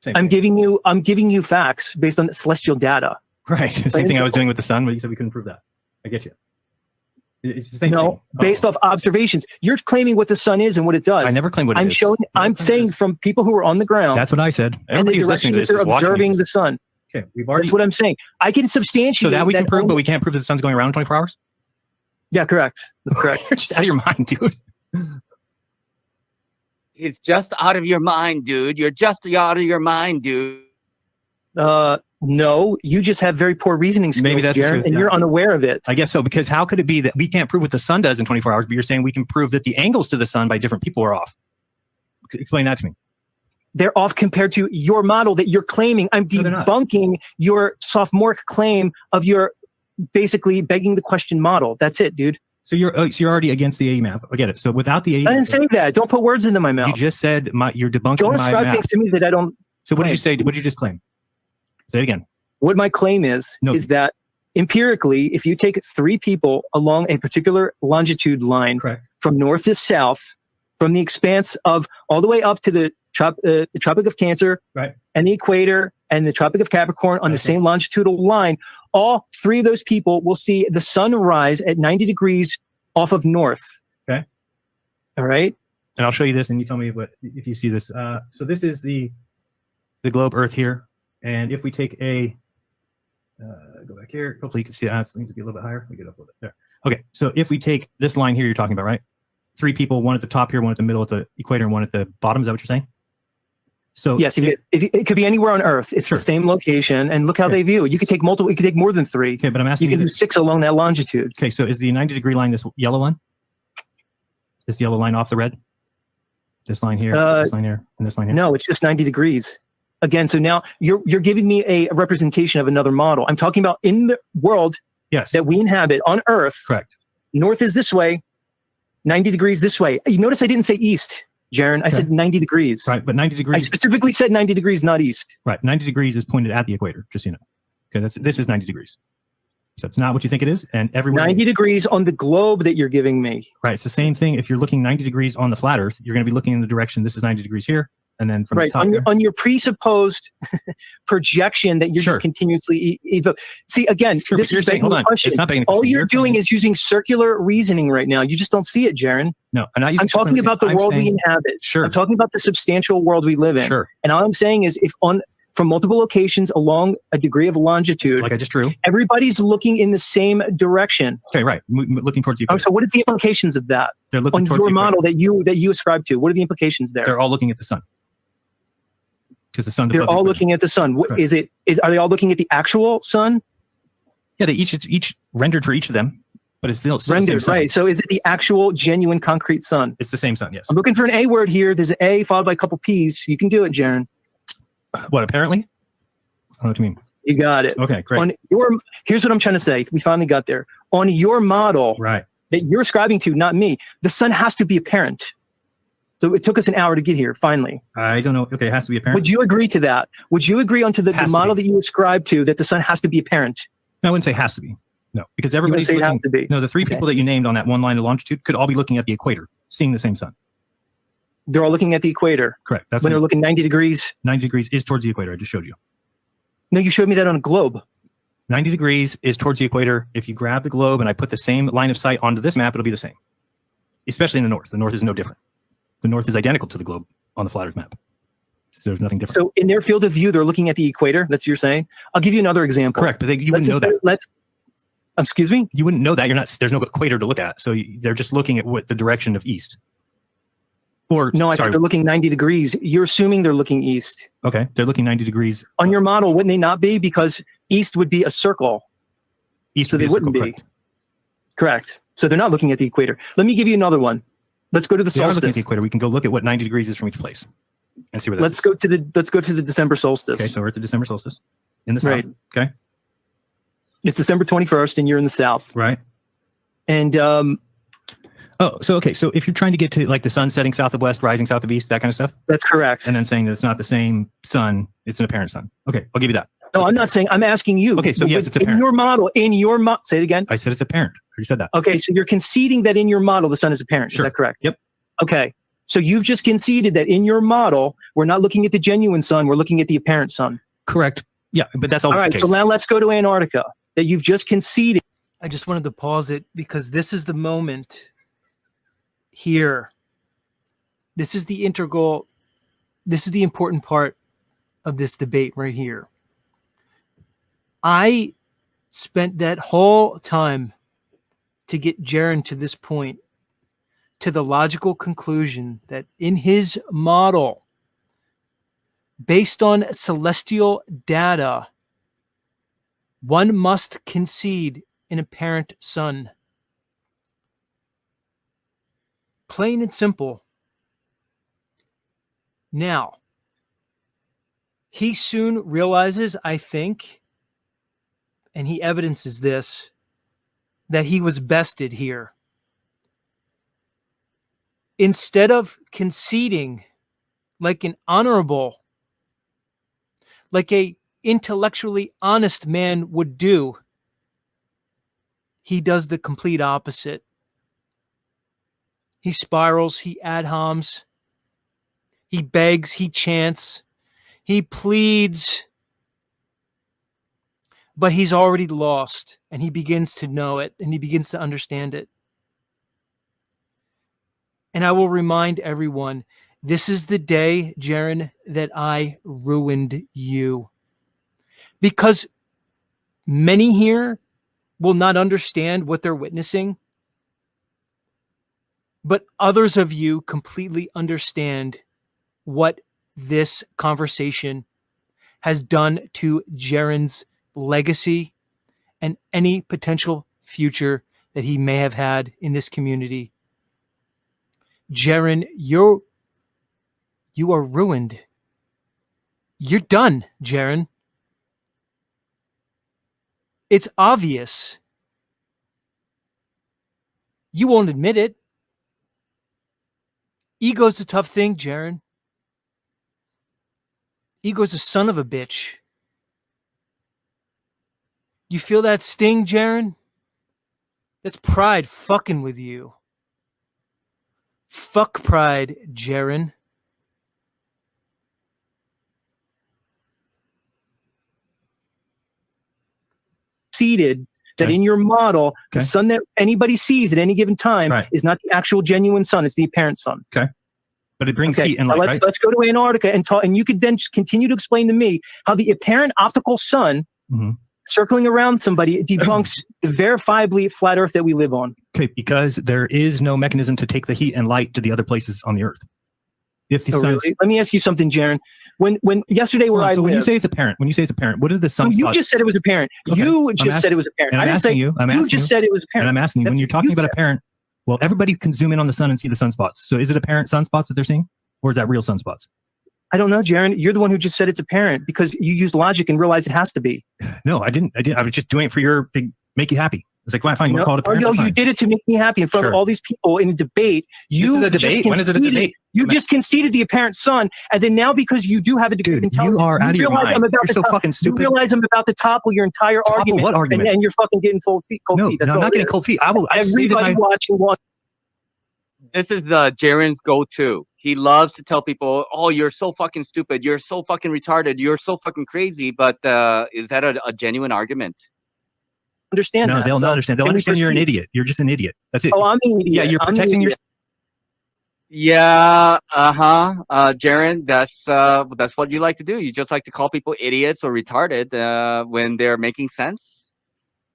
Same I'm thing. giving you facts based on celestial data. Right. Same thing I was doing with the sun, but you said we couldn't prove that. I get you. It's the same No, thing. based off observations. You're claiming what the sun is and what it does. I never claimed what it I'm is. showing. I'm saying from people who are on the ground That's what I said. and the Everybody who's direction listening to that this they're is watching. observing the sun. Okay, we've already. That's what I'm saying. I can substantiate. So that we can prove, but only- we can't prove that the sun's going around in 24 hours? Yeah, correct. That's correct. You're just out of your mind, dude. It's just out of your mind, dude. You're just out of your mind, dude. No, you just have very poor reasoning skills, Maybe that's the Jeran, truth, and yeah. you're unaware of it. I guess so, because how could it be that we can't prove what the sun does in 24 hours, but you're saying we can prove that the angles to the sun by different people are off? Explain that to me. They're off compared to your model that you're claiming. I'm No, they're not. debunking your sophomoric claim of your basically begging the question model. That's it, dude. So you're already against the A map. I get it. So without the A, I didn't say that. Don't put words into my mouth. you just said you're debunking Don't my ascribe map. things to me that I don't. So what did claim. you say? What did you just claim? Say it again. What my claim is that empirically, if you take 3 people along a particular longitude line, Correct. from north to south, from the expanse of all the way up to the Tropic of Cancer, right, and the equator and the Tropic of Capricorn on the same longitudinal line, all 3 of those people will see the sun rise at 90 degrees off of north. Okay. All right. And I'll show you this, and you tell me if you see this. So this is the globe Earth here, and if we take a go back here, hopefully you can see that. It needs to be a little bit higher. We get up a little bit there. Okay, so if we take this line here, you're talking about, right? 3 people, one at the top here, one at the middle at the equator, and one at the bottom. Is that what you're saying? So yes, it could be anywhere on Earth. It's the same location, and look how they view it. You could take multiple. You could take more than 3. Okay, but I'm asking you can do 6 along that longitude. Okay, so is the 90-degree line this yellow one? This yellow line off the red? This line here, this line here, and this line here? No, it's just 90 degrees. Again, so now you're giving me a representation of another model. I'm talking about in the world that we inhabit on Earth. Correct. North is this way, 90 degrees this way. You notice I didn't say east, Jeran. I said 90 degrees. Right, but 90 degrees. I specifically said 90 degrees, not east. Right, 90 degrees is pointed at the equator, just so you know. Okay, this is 90 degrees. So it's not what you think it is, and everywhere. 90 degrees on the globe that you're giving me. Right, it's the same thing. If you're looking 90 degrees on the flat Earth, you're going to be looking in the direction. This is 90 degrees here, and then from the top on your presupposed projection that you're just continuously see again. This is saying, hold on, question. It's not begging the All question. you're doing is using circular reasoning right now. You just don't see it, Jeran. No, I'm talking about the world we inhabit. Sure. I'm talking about the substantial world we live in. Sure. And all I'm saying is from multiple locations along a degree of longitude, like I just drew, everybody's looking in the same direction. Okay, right. Looking towards the equator. So what is the implications of that? They're looking on towards your the model that you ascribe to. What are the implications there? They're all looking at the sun. Because the sun. They're all looking at the sun. What is it? Are they all looking at the actual sun? Yeah, they each rendered for each of them, but it's still rendered, the same sun. right? So is it the actual, genuine, concrete sun? It's the same sun. Yes. I'm looking for an A word here. There's an A followed by a couple P's. You can do it, Jeran. What? Apparently. I don't know what you mean. You got it. Okay, great. Here's what I'm trying to say. We finally got there. On your model, right, that you're ascribing to, not me, the sun has to be apparent. So it took us an hour to get here, finally. I don't know. Okay, it has to be apparent. Would you agree to that? Would you agree onto the model that you ascribe to that the sun has to be apparent? No, I wouldn't say has to be. No, because everybody's looking. It has to be. No, the 3 people that you named on that one line of longitude could all be looking at the equator, seeing the same sun. They're all looking at the equator. Correct. That's when they're looking 90 degrees. 90 degrees is towards the equator. I just showed you. No, you showed me that on a globe. 90 degrees is towards the equator. If you grab the globe and I put the same line of sight onto this map, it'll be the same. Especially in the north. The north is no different. The north is identical to the globe on the flat Earth map. So there's nothing different. So in their field of view, they're looking at the equator. That's what you're saying. I'll give you another example. Correct, but you wouldn't know that. Excuse me? You wouldn't know that. There's no equator to look at. So they're just looking at the direction of east. No, I think they're looking 90 degrees. You're assuming they're looking east. Okay, they're looking 90 degrees. On your model, wouldn't they not be? Because east would be a circle. East so they wouldn't be. Correct. So they're not looking at the equator. Let me give you another one. Let's go to the solstice. Looking at the equator. We can go look at what 90 degrees is from each place and see where that let's go to the December solstice. Okay, so we're at the December solstice in the south. Right. Okay. It's December 21st, and you're in the south. Right. And so if you're trying to get to like the sun setting south of west, rising south of east, that kind of stuff. That's correct. And then saying that it's not the same sun, it's an apparent sun. Okay, I'll give you that. No, I'm not saying. I'm asking you. Okay, so yes, it's apparent. In your model, say it again. I said it's apparent. You said that. Okay, so you're conceding that in your model the sun is apparent. Sure. Is that correct? Yep. Okay, so you've just conceded that in your model we're not looking at the genuine sun, we're looking at the apparent sun. Correct. Yeah, but that's all. All right, so now let's go to Antarctica. That you've just conceded. I just wanted to pause it because this is the moment here. This is the integral. This is the important part of this debate right here. I spent that whole time to get Jeran to this point to the logical conclusion that in his model, based on celestial data, one must concede an apparent son. Plain and simple. Now, he soon realizes, I think, and he evidences this, that he was bested here. Instead of conceding like an honorable, like a intellectually honest man would do, he does the complete opposite. He spirals, he ad homs, he begs, he chants, he pleads, but he's already lost, and he begins to know it, and he begins to understand it. And I will remind everyone, this is the day, Jeran, that I ruined you. Because many here will not understand what they're witnessing, but others of you completely understand what this conversation has done to Jeran's legacy and any potential future that he may have had in this community. Jeran, you are ruined. You're done, Jeran. It's obvious. You won't admit it. Ego's a tough thing, Jeran. Ego's a son of a bitch. You feel that sting, Jeran? That's pride fucking with you. Fuck pride, Jeran. Conceded that Okay. in your model, the Okay. son that anybody sees at any given time Right. is not the actual genuine son; it's the apparent son. But it brings Okay, heat and now light, right? let's go to Antarctica and talk, and you could then just continue to explain to me how the apparent optical sun Mhm. circling around somebody debunks the verifiably flat Earth that we live on. Okay, because there is no mechanism to take the heat and light to the other places on the Earth. If the Oh, sun, really? Let me ask you something, Jeran. When yesterday where I so when you lived, say it's apparent, what did the sun? you just said it was apparent. Okay, You just said it was apparent. and I I'm didn't say asking you. I'm you asking just you. said it was apparent. And I'm asking you, when That's you're what talking you about said. apparent, well, everybody can zoom in on the sun and see the sunspots. So is it apparent sunspots that they're seeing, or is that real sunspots? I don't know, Jeran. You're the one who just said it's apparent because you used logic and realized it has to be. No, I didn't. I was just doing it for to make you happy. It's like, well, fine, you want to call it apparent? No, that's you fine. did it to make me happy in front of Sure. all these people in a debate. You This is a just debate? When is it a conceded- debate? You just conceded the apparent sun, and then now because you do have a degree of Dude, intelligence, you are out of your realize mind. I'm about You're to so top- fucking You stupid. realize I'm about to topple your entire Topple argument. what argument? And you're fucking getting cold feet. No, That's I'm all not it getting is. cold feet. I've stated Everybody my. watching one. This is Jaren's go-to. He loves to tell people, "Oh, you're so fucking stupid. You're so fucking retarded. You're so fucking crazy." But is that a genuine argument? Understand No, that. they'll So, not understand. They'll can we understand you're an proceed? idiot. You're just an idiot. That's it. Oh, I'm an idiot. Yeah, you're I'm an protecting your. idiot. Yeah, Jaren, that's what you like to do. You just like to call people idiots or retarded when they're making sense.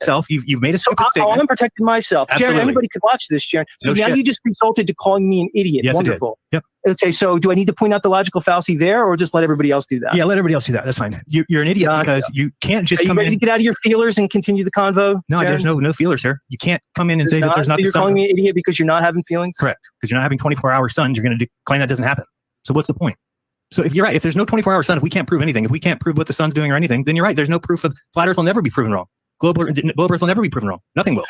Self. You've made a So stupid statement. I'm protecting myself. Absolutely. Jaron, anybody could watch this, Jaron. So No now shit. you just resulted to calling me an idiot. Yes, I did. Wonderful. Yep. Okay, so do I need to point out the logical fallacy there or just let everybody else do that? Yeah, let everybody else do that. That's fine. You're an idiot Gotcha. because you can't just Are you come ready to in. get out of your feelers and continue the convo? No, Jaron? there's no feelers here. You can't come in and say that there's not the You're sun. calling me an idiot because you're not having feelings? Correct. Because you're not having 24-hour suns. You're going to claim that doesn't happen. So what's the point? So if you're right, if there's no 24-hour sun, if we can't prove anything, if we can't prove what the sun's doing or anything, then you're right. There's no proof of flat Earth will never be proven wrong. Globe Earth will never be proven wrong. Nothing will.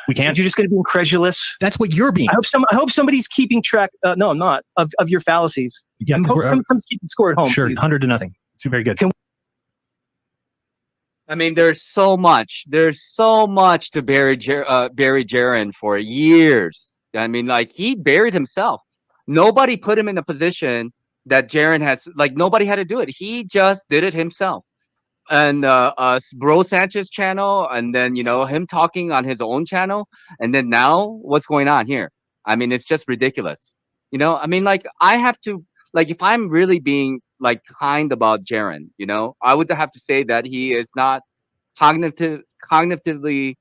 We can't. You're just going to be incredulous. That's what you're being. I hope somebody's keeping track. No, I'm not of your fallacies. Yeah, I hope someone's keeping score at home. sure, please. 100-0. It's very good. I mean, there's so much to bury Jaren for years. I mean, like he buried himself. Nobody put him in a position that Jaren has. Like nobody had to do it. He just did it himself. And Bro Sanchez channel, and then him talking on his own channel, and then now what's going on here? I mean, it's just ridiculous. I mean, like I have to if I'm really being like kind about Jaren, I would have to say that he is not cognitively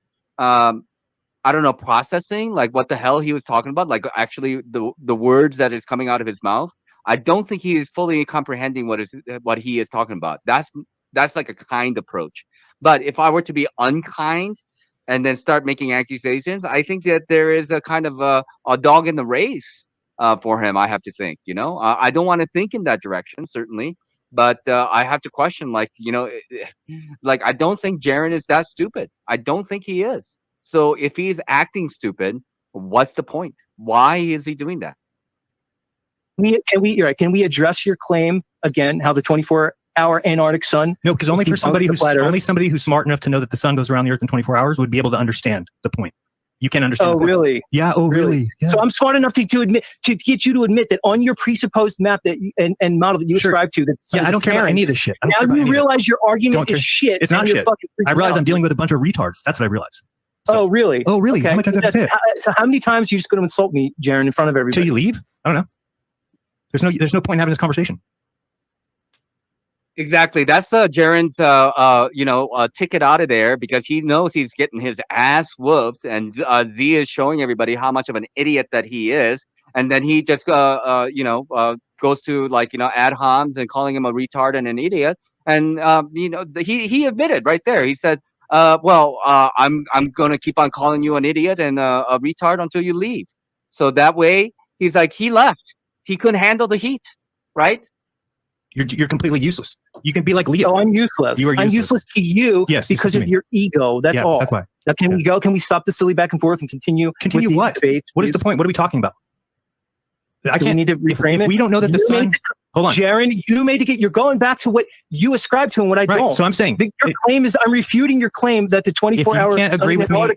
I don't know, processing like what the hell he was talking about, like actually the words that is coming out of his mouth. I don't think he is fully comprehending what he is talking about. That's like a kind approach. But if I were to be unkind and then start making accusations, I think that there is a kind of a dog in the race for him. I have to think, I don't want to think in that direction, certainly, but I have to question, like, like I don't think Jeran is that stupid. I don't think he is. So if he's acting stupid, what's the point? Why is he doing that? You're right. Can we address your claim again? How the 24-hour Antarctic sun? No, because only somebody who's smart enough to know that the sun goes around the Earth in 24 hours would be able to understand the point. You can understand. Oh, really? Yeah. Oh, really? Yeah. So I'm smart enough to get you to admit that on your presupposed map that and model that you ascribe to. That I don't care about any of this shit. Now you realize your argument is shit. It's not shit. I realize I'm dealing with a bunch of retards. That's what I realize. So, oh, really? Oh, really? Okay. How much I say it? So how many times are you just going to insult me, Jeran, in front of everybody? Till you leave? I don't know. There's no point in having this conversation. Exactly. That's Jeran's ticket out of there, because he knows he's getting his ass whooped, and Z is showing everybody how much of an idiot that he is, and then he just goes to ad homs and calling him a retard and an idiot, and he admitted right there. He said, I'm gonna keep on calling you an idiot and a retard until you leave. So that way he's like, he left. He couldn't handle the heat, right? You're completely useless. You can be like Leo. Oh, I'm useless. You are useless. I'm useless to you, yes, because of your ego. That's all. That's why. Now, can we go? Can we stop the silly back and forth and continue? Continue what? Debates, what is the point? What are we talking about? I can't. We need to reframe it. If we don't know that the sun. Hold on, Jeran. You're going back to what you ascribe to and what I don't. So I'm saying your claim is I'm refuting your claim that the 24-hour.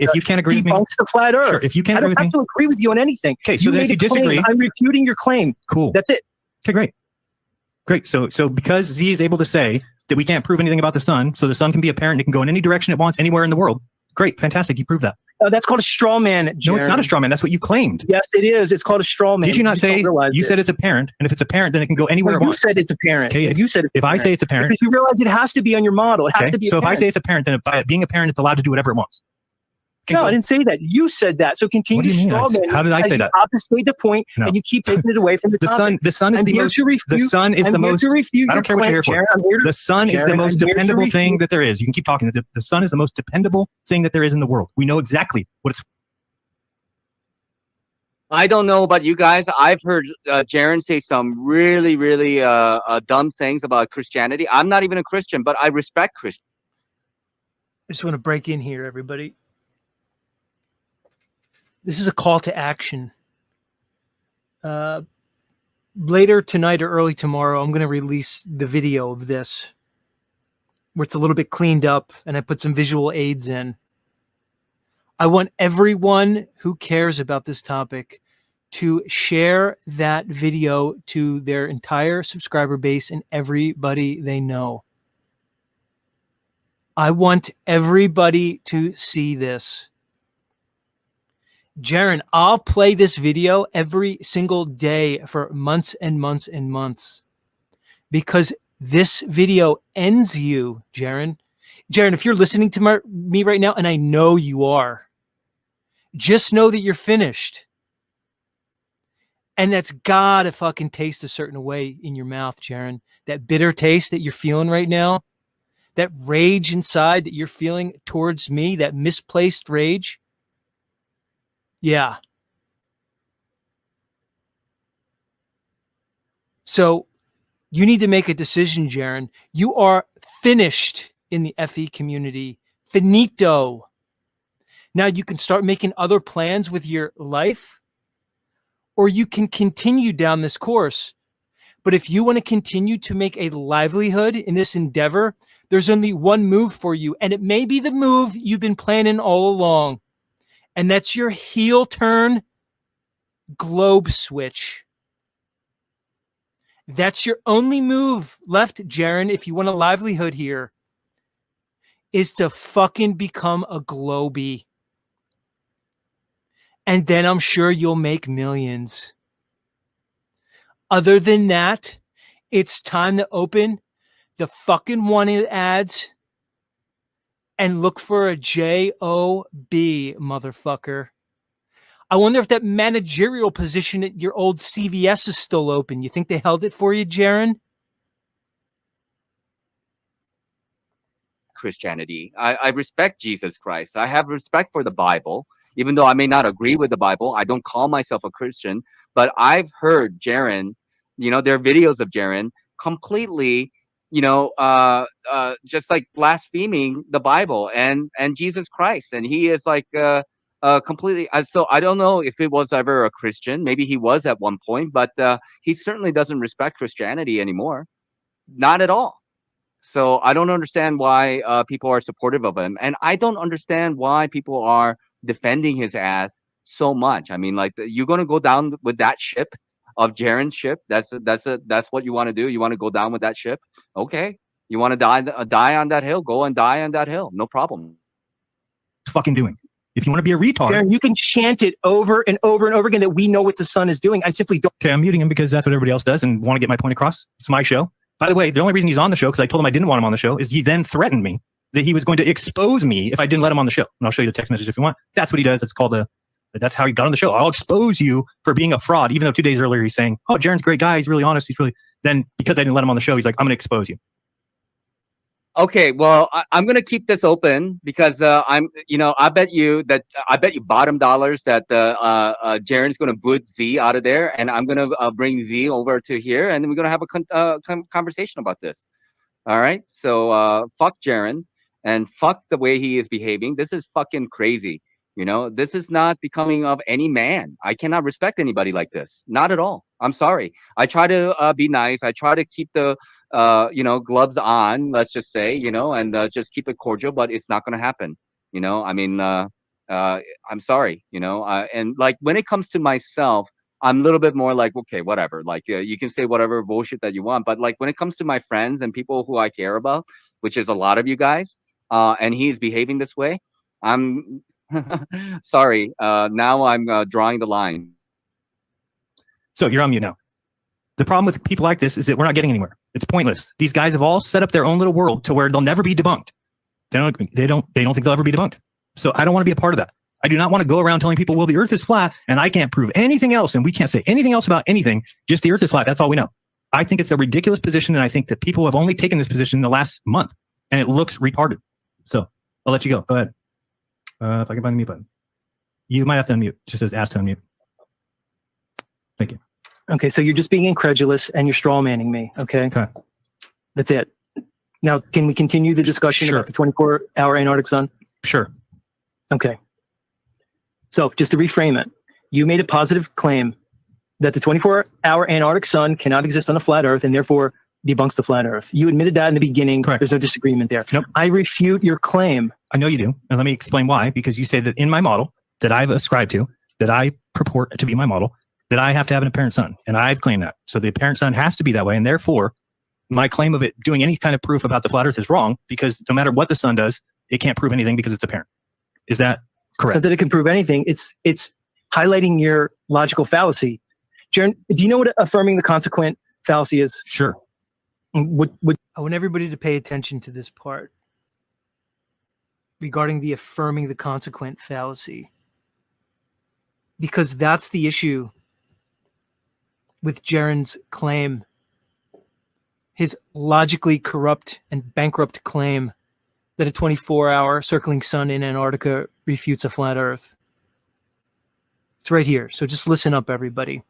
If you can't agree with me, debunks the flat Earth. Sure, if you can't agree with me, I don't have to agree with you on anything. Okay, so then if you disagree, I'm refuting your claim. Cool. That's it. Okay, great. So because Z is able to say that we can't prove anything about the sun, so the sun can be apparent, it can go in any direction it wants, anywhere in the world. Great, fantastic. You proved that. That's called a straw man, Jeran. No, it's not a straw man. That's what you claimed. Yes, it is. It's called a straw man. Did you not say? You said it's apparent, and if it's apparent, then it can go anywhere it wants. You said it's apparent. Okay, you said if I say it's apparent, because you realize it has to be on your model. It has to be. So if I say it's apparent, then by it being apparent, it's allowed to do whatever it wants. No, I didn't say that. You said that. So continue to straw man. How did I say that? Obfuscate the point, and you keep taking it away from the topic. The sun is the most. The sun is the most. I don't care what you're here for. The sun is the most dependable thing that there is. You can keep talking. The sun is the most dependable thing that there is in the world. We know exactly what it's. I don't know about you guys. I've heard Jeran say some really, really dumb things about Christianity. I'm not even a Christian, but I respect Christians. I just want to break in here, everybody. This is a call to action. Later tonight or early tomorrow, I'm going to release the video of this, where it's a little bit cleaned up and I put some visual aids in. I want everyone who cares about this topic to share that video to their entire subscriber base and everybody they know. I want everybody to see this. Jeran, I'll play this video every single day for months and months and months, because this video ends you, Jeran. Jeran, if you're listening to me right now, and I know you are, just know that you're finished. And that's gotta fucking taste a certain way in your mouth, Jeran. That bitter taste that you're feeling right now, that rage inside that you're feeling towards me, that misplaced rage. Yeah. So you need to make a decision, Jeran. You are finished in the FE community. Finito. Now you can start making other plans with your life, or you can continue down this course. But if you want to continue to make a livelihood in this endeavor, there's only one move for you, and it may be the move you've been planning all along. And that's your heel turn globe switch. That's your only move left, Jeran, if you want a livelihood here, is to fucking become a globie. And then I'm sure you'll make millions. Other than that, it's time to open the fucking wanted ads and look for a J-O-B, motherfucker. I wonder if that managerial position at your old CVS is still open. You think they held it for you, Jeran? Christianity. I respect Jesus Christ. I have respect for the Bible, even though I may not agree with the Bible. I don't call myself a Christian, but I've heard Jeran, there are videos of Jeran completely, just like blaspheming the Bible and Jesus Christ, and he is like completely. So I don't know if it was ever a Christian. Maybe he was at one point, but he certainly doesn't respect Christianity anymore. Not at all. So I don't understand why people are supportive of him, and I don't understand why people are defending his ass so much. I mean, like you're gonna go down with that ship of Jeran's ship. That's what you want to do. You want to go down with that ship. Okay, you want to die on that hill. Go and die on that hill. No problem. Fucking doing. If you want to be a retard, Jeran, you can chant it over and over and over again that we know what the sun is doing. I simply don't. Okay, I'm muting him because that's what everybody else does and want to get my point across. It's my show. By the way, the only reason he's on the show, because I told him I didn't want him on the show, is he then threatened me that he was going to expose me if I didn't let him on the show. And I'll show you the text message if you want. That's what he does. That's how he got on the show. I'll expose you for being a fraud, even though 2 days earlier he's saying, oh, Jeran's a great guy. He's really honest. Then because I didn't let him on the show, he's like, I'm going to expose you. Okay, well, I'm gonna keep this open because I bet you bottom dollars that Jeran's gonna boot Z out of there, and I'm gonna bring Z over to here, and then we're gonna have a conversation about this. All right, so fuck Jeran and fuck the way he is behaving. This is fucking crazy. This is not becoming of any man. I cannot respect anybody like this. Not at all. I'm sorry. I try to be nice. I try to keep the gloves on, let's just say, and just keep it cordial, but it's not going to happen. I mean, I'm sorry, and like when it comes to myself, I'm a little bit more like, okay, whatever. Like you can say whatever bullshit that you want, but like when it comes to my friends and people who I care about, which is a lot of you guys, and he's behaving this way, I'm sorry. Now I'm drawing the line. So you're on mute now. The problem with people like this is that we're not getting anywhere. It's pointless. These guys have all set up their own little world to where they'll never be debunked. They don't think they'll ever be debunked. So I don't want to be a part of that. I do not want to go around telling people, well, the earth is flat and I can't prove anything else and we can't say anything else about anything. Just the earth is flat. That's all we know. I think it's a ridiculous position, and I think that people have only taken this position in the last month, and it looks retarded. So I'll let you go. Go ahead. If I can find the mute button. You might have to unmute. It just says ask to unmute. Thank you. Okay, so you're just being incredulous and you're straw manning me. Okay. That's it. Now, can we continue the discussion about the 24-hour Antarctic sun? Sure. Okay. So just to reframe it, you made a positive claim that the 24-hour Antarctic sun cannot exist on a flat Earth and therefore debunks the flat Earth. You admitted that in the beginning. Correct. There's no disagreement there. Nope. I refute your claim. I know you do. And let me explain why. Because you say that in my model that I've ascribed to, that I purport to be my model, that I have to have an apparent sun. And I've claimed that. So the apparent sun has to be that way. And therefore, my claim of it doing any kind of proof about the flat Earth is wrong, because no matter what the sun does, it can't prove anything because it's apparent. Is that correct? It's not that it can prove anything. It's highlighting your logical fallacy. Jeran, do you know what affirming the consequent fallacy is? Sure. I want everybody to pay attention to this part regarding the affirming the consequent fallacy, because that's the issue with Jeran's claim, his logically corrupt and bankrupt claim that a 24-hour circling sun in Antarctica refutes a flat Earth. It's right here. So just listen up, everybody.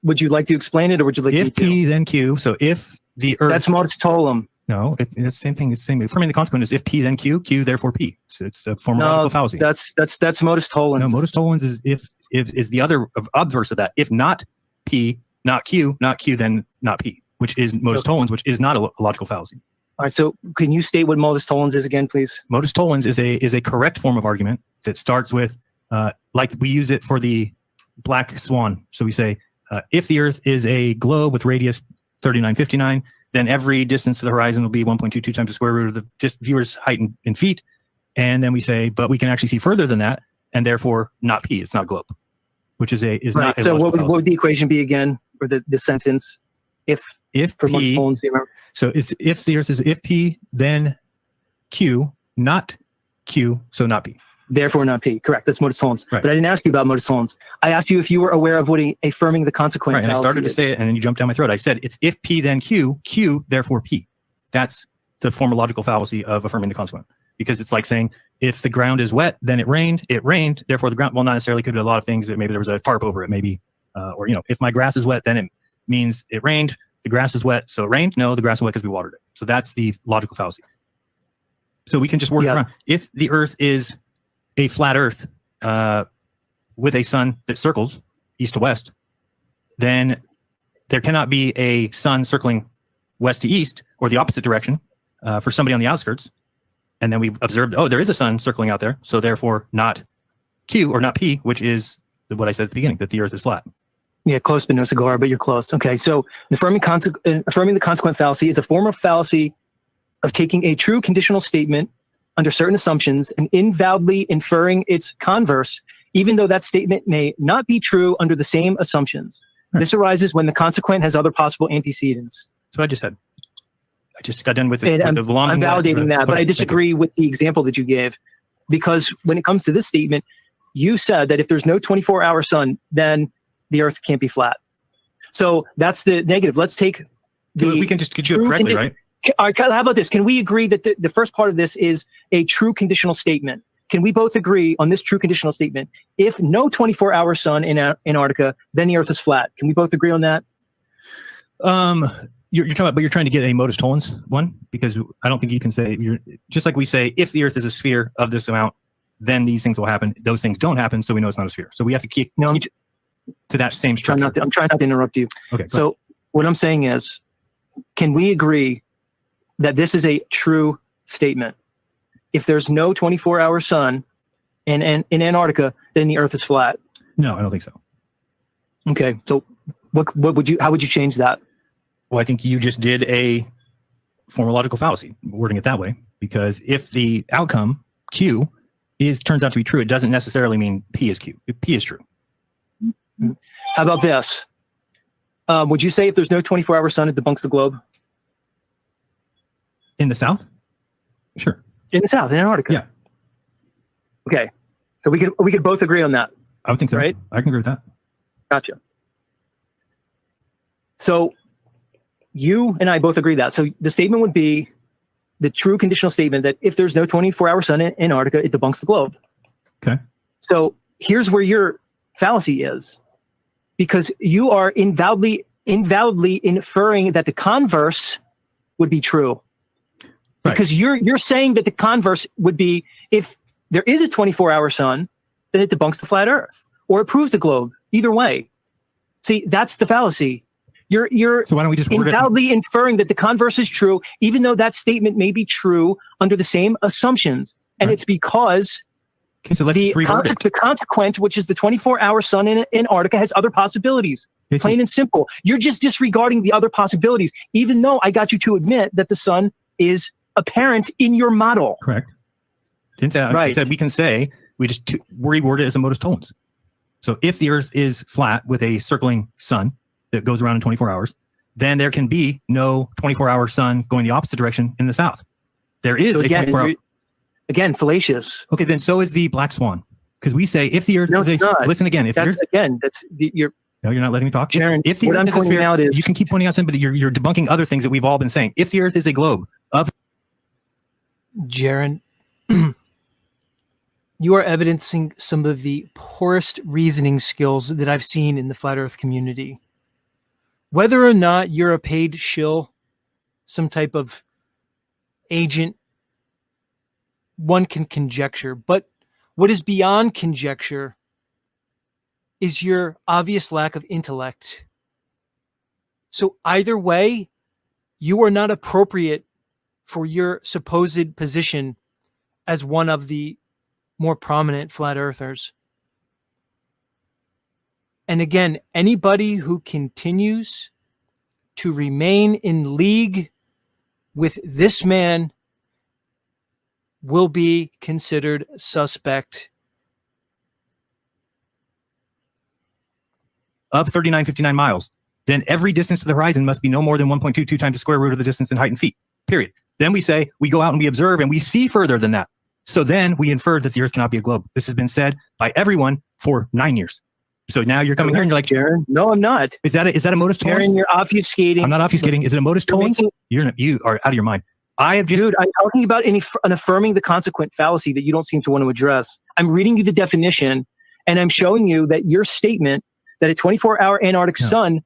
Would you like to explain it, or would you like me to? If P, then Q. So if the Earth... That's modus tollum. No, it's the same thing. It's the same. Affirming the consequent is if P, then Q, Q, therefore P. So it's a form of logical fallacy. That's modus tollens. No, modus tollens is if is the other obverse of that. If not P, not Q, then not P, which is modus tollens, which is not a logical fallacy. All right. So can you state what modus tollens is again, please? Modus tollens is a correct form of argument that starts with, like we use it for the black swan. So we say, if the Earth is a globe with radius 3959, then every distance to the horizon will be 1.22 times the square root of the viewer's height in feet. And then we say, but we can actually see further than that, and therefore not P. It's not a globe, which is right. not. So what would the equation be again, or the sentence? If if for P, Poland's, do you remember? so it's if the Earth is if P, then Q, not Q, so not P. Therefore not P. Correct. That's modus tollens. Right. But I didn't ask you about modus tollens. I asked you if you were aware of what affirming the consequent Right, and I started to fallacy say is. it, and then you jumped down my throat. I said it's if P, then Q, Q, therefore P. That's the formal logical fallacy of affirming the consequent. Because it's like saying, if the ground is wet, then it rained, therefore the ground, well, not necessarily, could be a lot of things. That maybe there was a tarp over it, maybe, or, if my grass is wet, then it means it rained. The grass is wet, so it rained. No, the grass is wet because we watered it. So that's the logical fallacy. So we can just work it around. If the Earth is a flat Earth with a sun that circles east to west, then there cannot be a sun circling west to east or the opposite direction for somebody on the outskirts. And then we observed, oh, there is a sun circling out there. So therefore not Q or not P, which is what I said at the beginning, that the Earth is flat. Yeah, close but no cigar, but you're close. Okay, so affirming the consequent fallacy is a form of fallacy of taking a true conditional statement under certain assumptions and invalidly inferring its converse, even though that statement may not be true under the same assumptions. Right. This arises when the consequent has other possible antecedents. That's what I just said. I just got done with it. I'm validating that, but I disagree with the example that you gave, because when it comes to this statement, you said that if there's no 24-hour sun, then the Earth can't be flat. So that's the negative. Let's take the. We can just do it correctly, right? All right, how about this? Can we agree that the first part of this is a true conditional statement? Can we both agree on this true conditional statement? If no 24-hour sun in Antarctica, then the Earth is flat. Can we both agree on that? You're talking about, but you're trying to get a modus tollens one, because I don't think you can say, just like we say, if the Earth is a sphere of this amount, then these things will happen. Those things don't happen, so we know it's not a sphere. So we have to keep to that same structure. I'm trying not to interrupt you. Okay. So what I'm saying is, can we agree that this is a true statement? If there's no 24-hour sun in Antarctica, then the Earth is flat. No, I don't think so. Okay. So how would you change that? Well, I think you just did a formal logical fallacy, wording it that way, because if the outcome Q turns out to be true, it doesn't necessarily mean P is Q. P is true. How about this? Would you say if there's no 24-hour sun, it debunks the globe? In the South? Sure. In the South, in Antarctica? Yeah. Okay. So we could both agree on that. I would think so. Right? I can agree with that. Gotcha. So you and I both agree that. So the statement would be the true conditional statement that if there's no 24-hour sun in Antarctica, it debunks the globe. Okay. So here's where your fallacy is, because you are invalidly inferring that the converse would be true. Right. Because you're saying that the converse would be, if there is a 24-hour sun, then it debunks the flat Earth, or it proves the globe. Either way. See, that's the fallacy. You're so why don't we just invalidly inferring that the converse is true, even though that statement may be true under the same assumptions. And it's because the consequent, which is the 24-hour sun in Antarctica, has other possibilities. Plain and simple. You're just disregarding the other possibilities, even though I got you to admit that the sun is apparent in your model. Correct. Didn't say, right. I said we can say, we just reword it as a modus tollens. So if the Earth is flat with a circling sun that goes around in 24 hours, then there can be no 24-hour sun going the opposite direction in the South. There is a 24-hour. Again, fallacious. Okay, then so is the black swan. Because we say if the Earth is a, listen again. If you're no, you're not letting me talk. Jeran, if the Earth is a sphere, you can keep pointing out something, but you're debunking other things that we've all been saying. If the Earth is a globe of Jeran, you are evidencing some of the poorest reasoning skills that I've seen in the flat Earth community. Whether or not you're a paid shill, some type of agent, one can conjecture. But what is beyond conjecture is your obvious lack of intellect. So either way, you are not appropriate for your supposed position as one of the more prominent flat earthers. And again, anybody who continues to remain in league with this man will be considered suspect. Of 3959 miles. then every distance to the horizon must be no more than 1.22 times the square root of the distance in height in feet, period. Then we say, we go out and we observe and we see further than that. So then we infer that the Earth cannot be a globe. This has been said by everyone for 9 years. So now you're coming here and you're like, Jeran, no, I'm not. Is that a modus tollens? Jeran, you're obfuscating. I'm not obfuscating. Is it a modus tollens? You are out of your mind. I have just... Dude, I'm talking about an affirming the consequent fallacy that you don't seem to want to address. I'm reading you the definition, and I'm showing you that your statement that a 24-hour Antarctic sun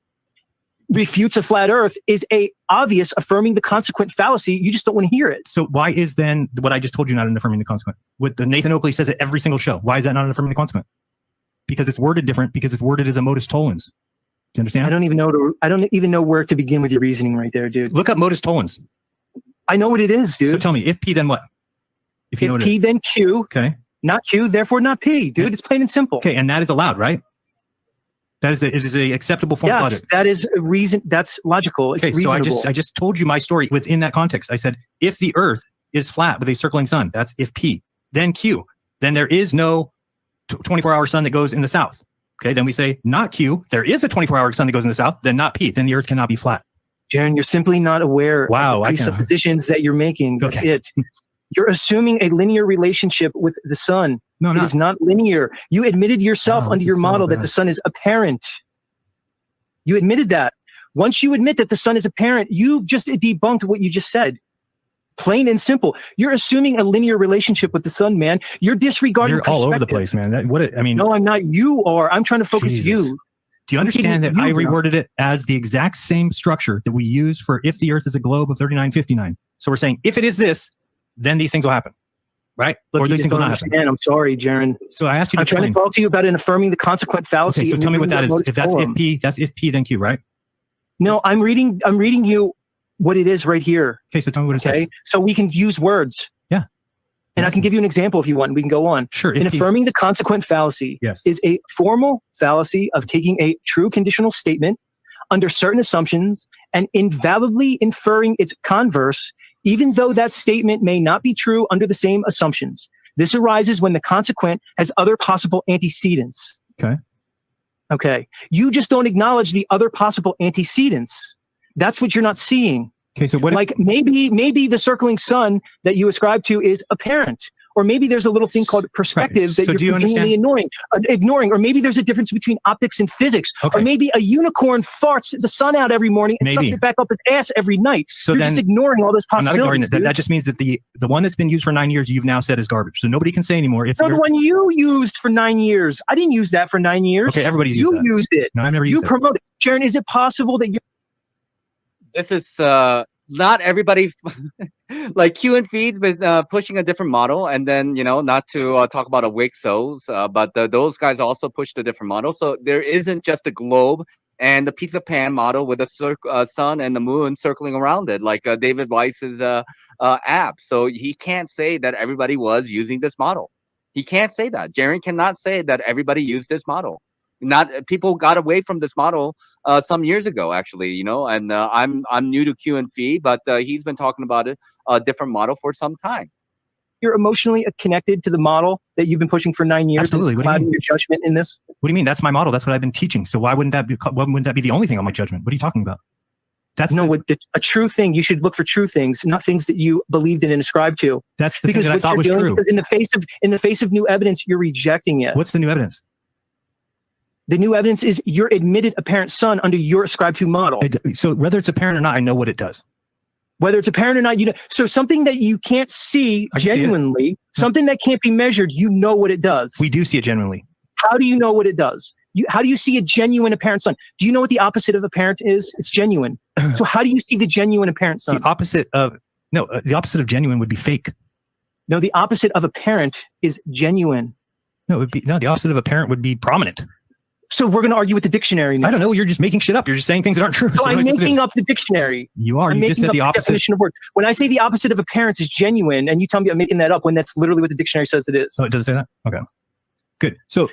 refutes a flat Earth is a obvious affirming the consequent fallacy. You just don't want to hear it. So why is then what I just told you not an affirming the consequent? What the Nathan Oakley says it every single show. Why is that not an affirming the consequent? Because it's worded different. Because it's worded as a modus tollens. Do you understand? I don't even know where to begin with your reasoning right there, dude. Look up modus tollens. I know what it is, dude. So tell me, if P, then what? If P, then Q. Okay. Not Q, therefore not P, dude. It's plain and simple. Okay, and that is allowed, right? It is a acceptable form of logic. That is a reason. That's logical. It's reasonable. So I just told you my story within that context. I said, if the Earth is flat with a circling sun, that's if P, then Q, then there is no 24-hour sun that goes in the south. Okay, then we say not Q. There is a 24-hour sun that goes in the south, then not P. Then the Earth cannot be flat. Jeran, you're simply not aware of the presuppositions that you're making. That's it. You're assuming a linear relationship with the sun. No, it is not linear. You admitted yourself under your model that the sun is apparent. You admitted that. Once you admit that the sun is apparent, you've just debunked what you just said. Plain and simple. You're assuming a linear relationship with the sun, man. You're disregarding You're all over the place, man. No, I'm not. You are. I'm trying to focus you. Do you understand that I reworded it as the exact same structure that we use for if the Earth is a globe of 3959? So we're saying if it is this, then these things will happen, right? Look, or these things will not happen. I'm sorry, Jeran. So I asked you to trying to talk to you about an affirming the consequent fallacy. Okay, so tell me what that is. If that's if P, that's if P, then Q, right? No, I'm reading you what it is right here. Okay, so tell me what it says. So we can use words. Yeah. And I can give you an example if you want. We can go on. Sure. In affirming the consequent fallacy is a formal fallacy of taking a true conditional statement under certain assumptions and invalidly inferring its converse, even though that statement may not be true under the same assumptions. This arises when the consequent has other possible antecedents. Okay. You just don't acknowledge the other possible antecedents. That's what you're not seeing. Okay, so what? Like maybe the circling sun that you ascribe to is apparent, or maybe there's a little thing called perspective that you're conveniently ignoring, or maybe there's a difference between optics and physics, or maybe a unicorn farts the sun out every morning and sucks it back up its ass every night. So you're just ignoring all those possibilities. I'm not ignoring it. That just means that the one that's been used for 9 years, you've now said is garbage. So nobody can say anymore. If the one you used for 9 years, I didn't use that for 9 years. Okay, everybody's used that. You used it. No, I've never used it. You promoted it. Jeran, is it possible that you? This is not everybody. Like Q and Feed's been pushing a different model, and then not to talk about a Wixos, but those guys also pushed a different model. So there isn't just a globe and the pizza pan model with a sun and the moon circling around it, like David Weiss's app. So he can't say that everybody was using this model. He can't say that. Jeran cannot say that everybody used this model. Not people got away from this model some years ago, actually, and I'm new to Q and Feed, but he's been talking about a different model for some time. You're emotionally connected to the model that you've been pushing for 9 years. Absolutely. What do you mean? Your judgment in this? What do you mean? That's my model. That's what I've been teaching. So why wouldn't that be the only thing on my judgment? What are you talking about? That's a true thing. You should look for true things, not things that you believed in and ascribed to. That's the thing that I thought was true. Because in the face of new evidence, you're rejecting it. What's the new evidence? The new evidence is your admitted apparent sun under your ascribed to model. So whether it's apparent or not, I know what it does. Whether it's apparent or not, so something that you can't see genuinely, something that can't be measured, you know what it does. We do see it genuinely. How do you know what it does? How do you see a genuine apparent sun? Do you know what the opposite of apparent is? It's genuine. So how do you see the genuine apparent sun? The opposite of genuine would be fake. No, the opposite of apparent is genuine. No, the opposite of apparent would be prominent. So we're going to argue with the dictionary now. I don't know. You're just making shit up. You're just saying things that aren't true. So I'm making up the dictionary. You are. You just said the opposite. Definition of word. When I say the opposite of apparent is genuine, and you tell me I'm making that up when that's literally what the dictionary says it is. Oh, it doesn't say that? Okay. Good. So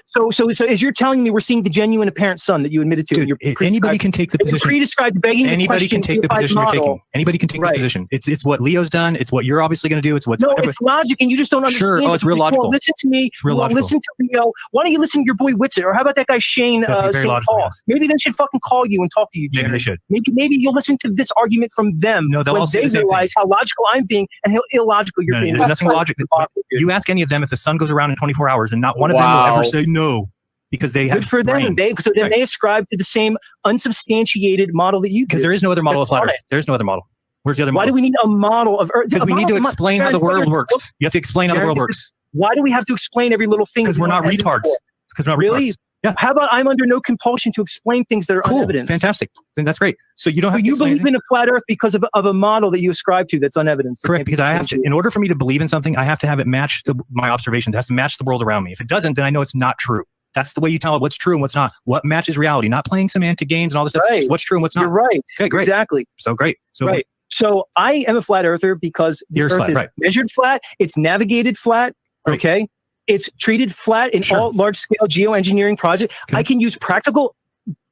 as you're telling me we're seeing the genuine apparent sun that you admitted to. dude, anybody can take the position. Pre-described begging Anybody can take the position you're taking. Anybody can take this Right. position. It's what Leo's done. It's what you're obviously going to do. It's what it's logic, and you just don't understand. Sure. Oh, it's real You logical. won't listen to me. It's real You won't logical. listen to Leo. Why don't you listen to your boy Whitsitt, or how about that guy Shane That'd be very St. logical, Paul? yes. Maybe they should fucking call you and talk to you, Maybe Jared. they should. Maybe you'll listen to this argument from them No, they'll when all say they the same realize how logical I'm being and how illogical you're No, being. there's That's nothing why logical. it's bothering you. You ask any of them if the sun goes around in 24 hours, and not one of them will Wow. ever say no because they have Good for them. brains. So then they ascribe to the same unsubstantiated model that you do. Because there is no other model of That's flat Earth. fine. There's no other model. Where's the other Why model? do we need a model of Earth? Because we need to explain how the world works. You have to explain how the world works. Why do we have to explain every little thing? Because we're not retards. Because we're not Really? retards. Yeah. How about I'm under no compulsion to explain things that are Cool. unevidenced? Fantastic. Then that's great. So you don't So have to you explain believe anything. in a flat Earth because of a model that you ascribe to that's unevidenced. that Correct, can't be because I have to, substantiated. in order for me to believe in something, I have to have it match my observations. It has to match the world around me. If it doesn't, then I know it's not true. That's the way you tell it what's true and what's not. What matches reality, not playing semantic games and all this stuff. Right. Just what's true and what's not. You're right. Okay, great. Exactly. So great. So Right. So I am a flat earther because the You're Earth flat, is right. measured flat, it's navigated flat, Right. okay? It's treated flat in Sure. all large-scale geoengineering projects. Okay. I can use practical.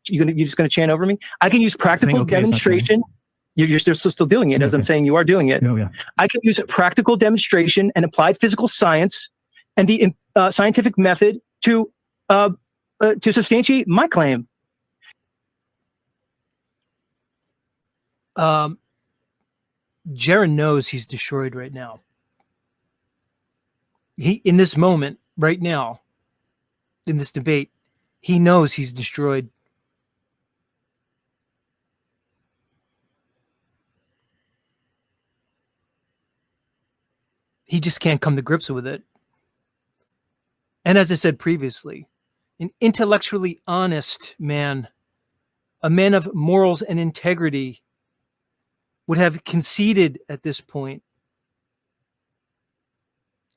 You're just going to chant over me? I can use practical okay, it's not demonstration. You're still doing it, as I'm Okay. saying you are doing it. Oh, yeah. I can use practical demonstration and applied physical science and the scientific method to substantiate my claim. Jeran knows he's destroyed right now. He, in this moment, right now, in this debate, he knows he's destroyed. He just can't come to grips with it. And as I said previously, an intellectually honest man, a man of morals and integrity, would have conceded at this point,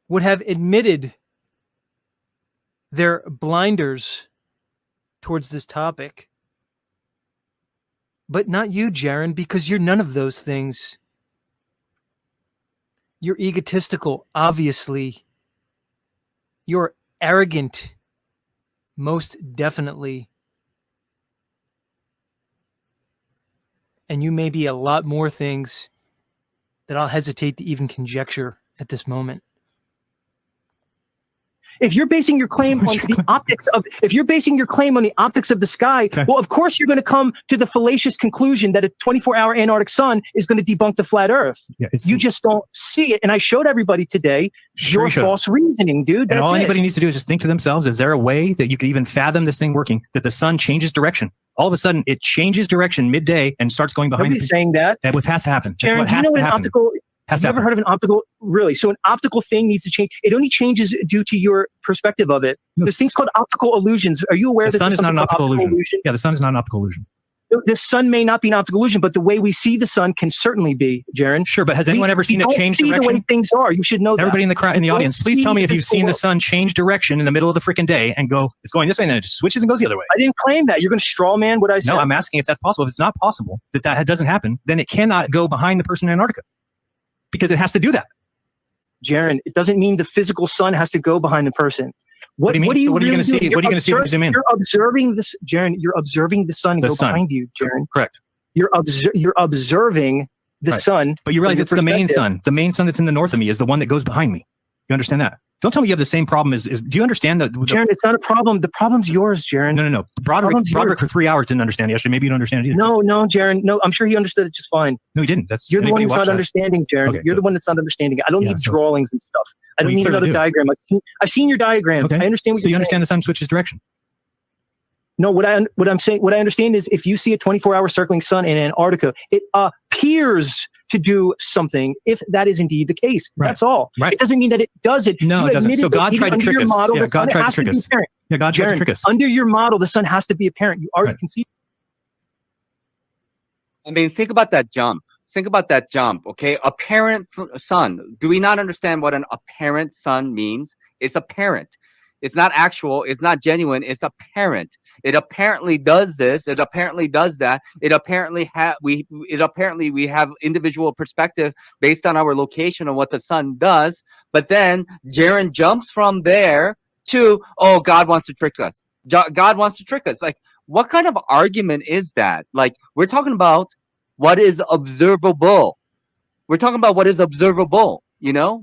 would have admitted their blinders towards this topic. But not you, Jeran, because you're none of those things. You're egotistical, obviously. You're arrogant, most definitely. And you may be a lot more things that I'll hesitate to even conjecture at this moment. If you're basing your claim on the optics of, the sky, Okay. well, of course you're going to come to the fallacious conclusion that a 24-hour Antarctic sun is going to debunk the flat Earth. Yeah, You just don't see it, and I showed everybody today Sure your you should. false reasoning, dude. And That's all it. anybody needs to do is just think to themselves, is there a way that you could even fathom this thing working, that the sun changes direction? All of a sudden, it changes direction midday and starts going behind Nobody's the saying that. That what has to happen. That's Jeran, what do you has know to what an happen. optical? Has Have to you ever happen. heard of an optical? Really? So an optical thing needs to change. It only changes due to your perspective of it. No, There's things called optical illusions. Are you aware The that sun there's is not an something called optical illusion. Yeah, the sun is not an optical illusion. The sun may not be an optical illusion, but the way we see the sun can certainly be, Jeran. Sure, but has anyone ever seen it change see the way direction? things are. You should know that. Everybody in the crowd, in the We don't audience, please see tell me if the you've seen the world. sun change direction in the middle of the freaking day and go, it's going this way, and then it just switches and goes the other way. I didn't claim that. You're going to straw man what I said. No, I'm asking if that's possible. If it's not possible, that doesn't happen, then it cannot go behind the person in Antarctica because it has to do that. Jeran, it doesn't mean the physical sun has to go behind the person. What do you mean? Are you So what are you really gonna see? doing? What are you gonna see when you zoom in? You're observing this, Jeran. You're observing the sun The go sun. behind you, Jeran. Correct. You're observing the Right. sun. But you realize from it's your the main perspective. sun. The main sun that's in the north of me is the one that goes behind me. You understand that? Don't tell me you have the same problem as do you understand that? Jeran, it's not a problem. The problem's yours, Jeran. No. Problem's Broderick yours. for 3 hours didn't understand it yesterday. Maybe you don't understand it either. No, Jeran. No, I'm sure he understood it just fine. No, he didn't. That's You're the one anybody who's watch not that. understanding, Jeran. Okay, You're the good. one that's not understanding it. I don't Yeah, need so- drawings and stuff. I Well, don't you need clearly another do. diagram. I've seen your diagram. Okay. I understand what So you you're saying. understand the sun switches direction. No, what I'm saying, what I understand is if you see a 24-hour circling sun in Antarctica, it appears to do something. If that is indeed the case, Right. that's all. Right. It doesn't mean that it does it. No, You it doesn't. admitted So that God even tried to under trick your us. model, Yeah, the God sun tried to has trick be us. apparent. Yeah, God tried to Jeran, trick us. under your model, the sun has to be apparent. You already Right. conceded. I mean, think about that jump. Okay, apparent sun. Do we not understand what an apparent sun means? It's apparent. It's not actual. It's not genuine. It's apparent. It apparently does this. It apparently does that. It apparently we have individual perspective based on our location on what the sun does. But then Jeran jumps from there to, oh, God wants to trick us. God wants to trick us. Like, what kind of argument is that? Like, we're talking about what is observable. We're talking about what is observable,